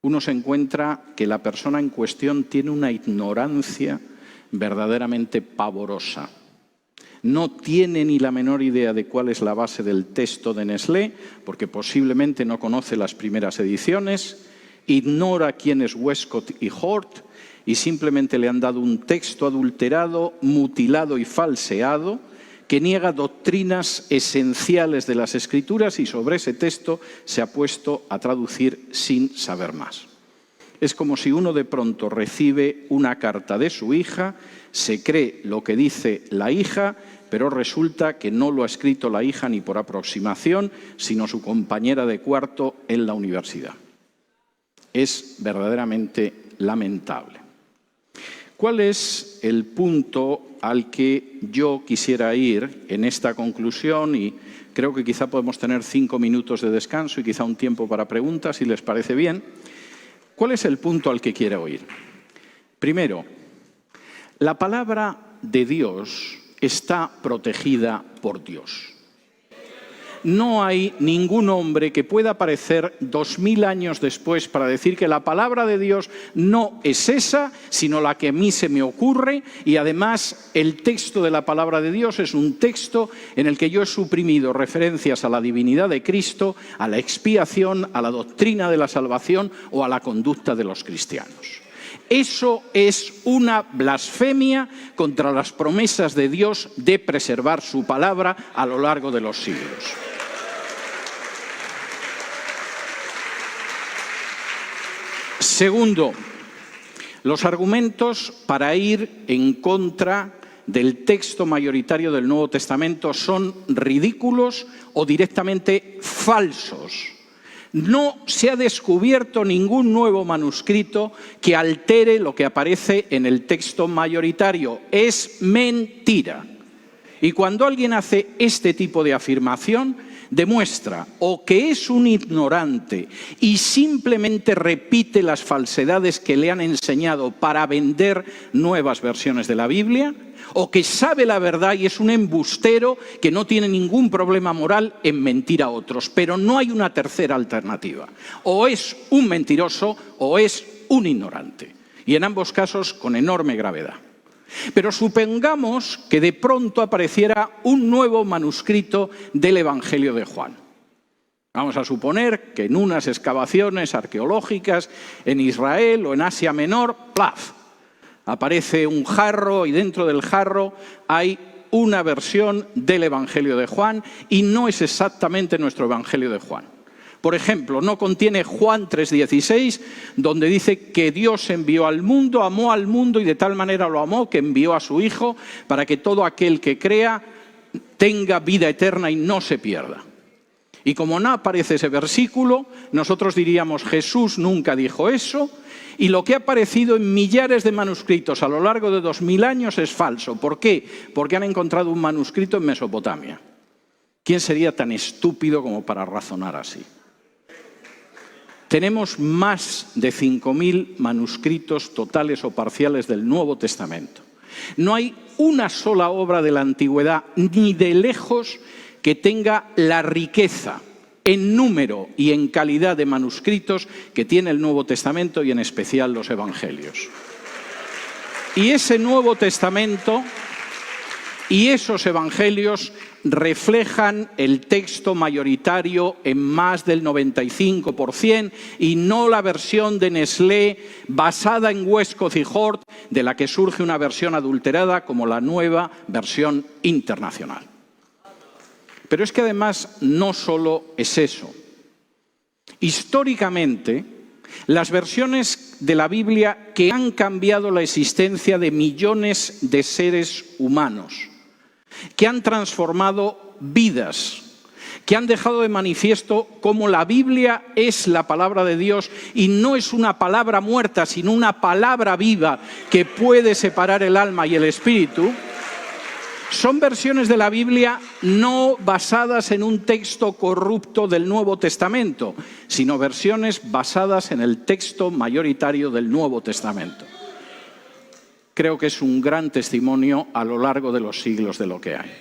Uno se encuentra que la persona en cuestión tiene una ignorancia verdaderamente pavorosa. No tiene ni la menor idea de cuál es la base del texto de Nestlé, porque posiblemente no conoce las primeras ediciones, ignora quién es Westcott y Hort y simplemente le han dado un texto adulterado, mutilado y falseado que niega doctrinas esenciales de las Escrituras y sobre ese texto se ha puesto a traducir sin saber más. Es como si uno de pronto recibe una carta de su hija, se cree lo que dice la hija, pero resulta que no lo ha escrito la hija ni por aproximación, sino su compañera de cuarto en la universidad. Es verdaderamente lamentable. ¿Cuál es el punto al que yo quisiera ir en esta conclusión? Y creo que quizá podemos tener 5 minutos de descanso y quizá un tiempo para preguntas, si les parece bien. ¿Cuál es el punto al que quiero ir? Primero, la palabra de Dios está protegida por Dios. No hay ningún hombre que pueda aparecer 2000 años después para decir que la palabra de Dios no es esa, sino la que a mí se me ocurre, y además el texto de la palabra de Dios es un texto en el que yo he suprimido referencias a la divinidad de Cristo, a la expiación, a la doctrina de la salvación o a la conducta de los cristianos. Eso es una blasfemia contra las promesas de Dios de preservar su palabra a lo largo de los siglos. Segundo, los argumentos para ir en contra del texto mayoritario del Nuevo Testamento son ridículos o directamente falsos. No se ha descubierto ningún nuevo manuscrito que altere lo que aparece en el texto mayoritario. Es mentira. Y cuando alguien hace este tipo de afirmación, demuestra o que es un ignorante y simplemente repite las falsedades que le han enseñado para vender nuevas versiones de la Biblia, o que sabe la verdad y es un embustero que no tiene ningún problema moral en mentir a otros. Pero no hay una tercera alternativa. O es un mentiroso o es un ignorante. Y en ambos casos con enorme gravedad. Pero supongamos que de pronto apareciera un nuevo manuscrito del Evangelio de Juan. Vamos a suponer que en unas excavaciones arqueológicas en Israel o en Asia Menor, ¡plaf!, aparece un jarro y dentro del jarro hay una versión del Evangelio de Juan y no es exactamente nuestro Evangelio de Juan. Por ejemplo, no contiene Juan 3,16, donde dice que Dios envió al mundo, amó al mundo y de tal manera lo amó que envió a su Hijo para que todo aquel que crea tenga vida eterna y no se pierda. Y como no aparece ese versículo, nosotros diríamos Jesús nunca dijo eso y lo que ha aparecido en millares de manuscritos a lo largo de 2000 años es falso. ¿Por qué? Porque han encontrado un manuscrito en Mesopotamia. ¿Quién sería tan estúpido como para razonar así? Tenemos más de 5.000 manuscritos totales o parciales del Nuevo Testamento. No hay una sola obra de la Antigüedad, ni de lejos, que tenga la riqueza en número y en calidad de manuscritos que tiene el Nuevo Testamento y en especial los Evangelios. Y ese Nuevo Testamento y esos Evangelios reflejan el texto mayoritario en más del 95% y no la versión de Nestlé basada en Westcott y Hort, de la que surge una versión adulterada como la nueva versión internacional. Pero es que además no solo es eso. Históricamente, las versiones de la Biblia que han cambiado la existencia de millones de seres humanos, que han transformado vidas, que han dejado de manifiesto cómo la Biblia es la palabra de Dios y no es una palabra muerta, sino una palabra viva que puede separar el alma y el espíritu. Son versiones de la Biblia no basadas en un texto corrupto del Nuevo Testamento, sino versiones basadas en el texto mayoritario del Nuevo Testamento. Creo que es un gran testimonio a lo largo de los siglos de lo que hay.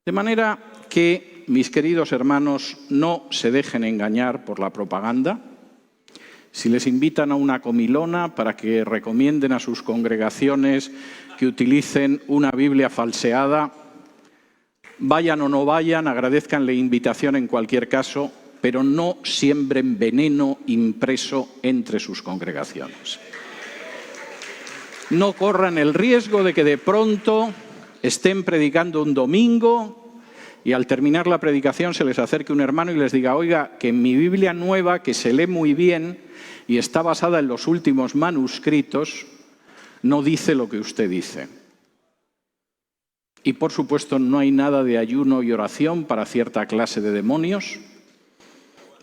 De manera que, mis queridos hermanos, no se dejen engañar por la propaganda. Si les invitan a una comilona para que recomienden a sus congregaciones que utilicen una Biblia falseada, vayan o no vayan, agradezcan la invitación en cualquier caso, pero no siembren veneno impreso entre sus congregaciones. No corran el riesgo de que de pronto estén predicando un domingo y al terminar la predicación se les acerque un hermano y les diga: oiga, que en mi Biblia nueva, que se lee muy bien y está basada en los últimos manuscritos, no dice lo que usted dice. Y por supuesto no hay nada de ayuno y oración para cierta clase de demonios.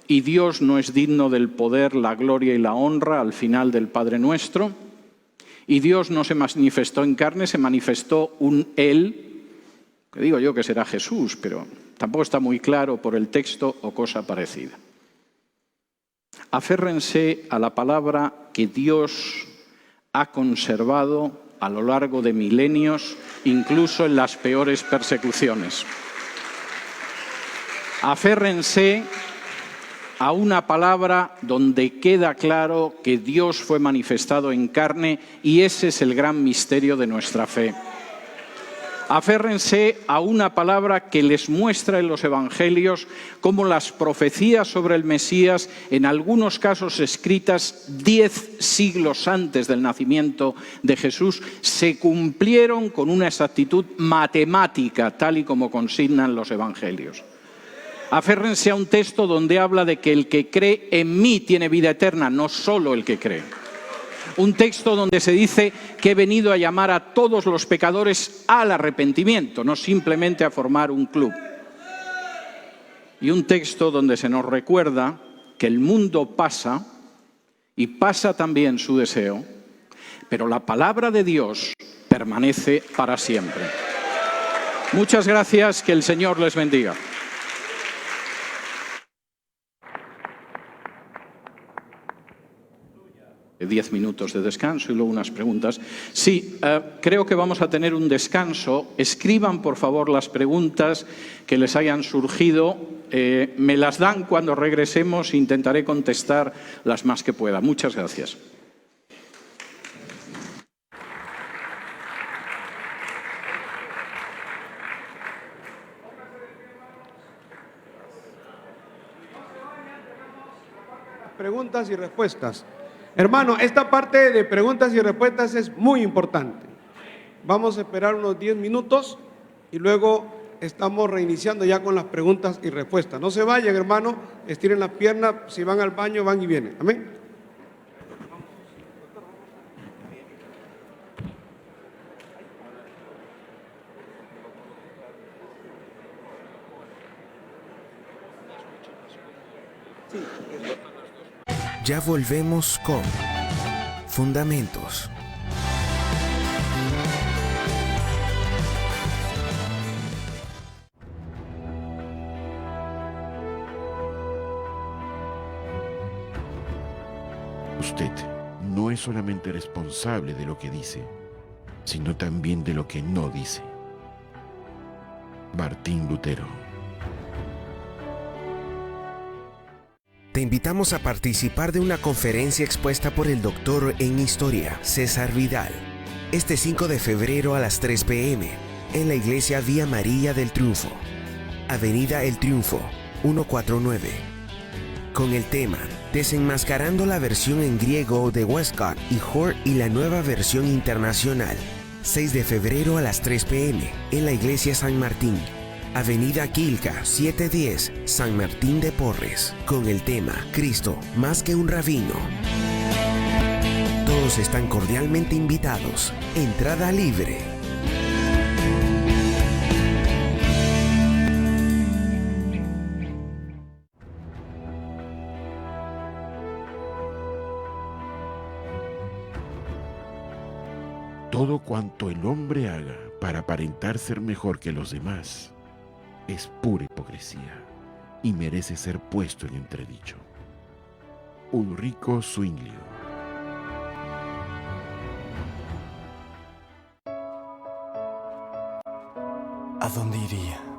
Y Dios no es digno del poder, la gloria y la honra al final del Padre Nuestro. Y Dios no se manifestó en carne, se manifestó un Él, que digo yo que será Jesús, pero tampoco está muy claro por el texto o cosa parecida. Aférrense a la palabra que Dios ha conservado a lo largo de milenios, incluso en las peores persecuciones. Aférrense a una palabra donde queda claro que Dios fue manifestado en carne y ese es el gran misterio de nuestra fe. Aférrense a una palabra que les muestra en los evangelios cómo las profecías sobre el Mesías, en algunos casos escritas 10 siglos antes del nacimiento de Jesús, se cumplieron con una exactitud matemática, tal y como consignan los evangelios. Aférrense a un texto donde habla de que el que cree en mí tiene vida eterna, no solo el que cree. Un texto donde se dice que he venido a llamar a todos los pecadores al arrepentimiento, no simplemente a formar un club. Y un texto donde se nos recuerda que el mundo pasa y pasa también su deseo, pero la palabra de Dios permanece para siempre. Muchas gracias, que el Señor les bendiga. 10 minutos de descanso y luego unas preguntas. Sí, creo que vamos a tener un descanso. Escriban, por favor, las preguntas que les hayan surgido. Me las dan cuando regresemos e intentaré contestar las más que pueda. Muchas gracias. Preguntas y respuestas. Hermano, esta parte de preguntas y respuestas es muy importante. Vamos a esperar unos 10 minutos y luego estamos reiniciando ya con las preguntas y respuestas. No se vayan, hermano, estiren las piernas, si van al baño, van y vienen. Amén. Ya volvemos con Fundamentos. Usted no es solamente responsable de lo que dice, sino también de lo que no dice. Martín Lutero. Te invitamos a participar de una conferencia expuesta por el doctor en Historia, César Vidal, este 5 de febrero a las 3 p.m. en la Iglesia Vía María del Triunfo, Avenida El Triunfo, 149, con el tema Desenmascarando la versión en griego de Westcott y Hort y la nueva versión internacional, 6 de febrero a las 3 p.m. en la Iglesia San Martín, Avenida Quilca, 710, San Martín de Porres, con el tema Cristo, más que un rabino. Todos están cordialmente invitados. Entrada libre. Todo cuanto el hombre haga para aparentar ser mejor que los demás es pura hipocresía y merece ser puesto en entredicho. Ulrico Zwinglio. ¿A dónde iría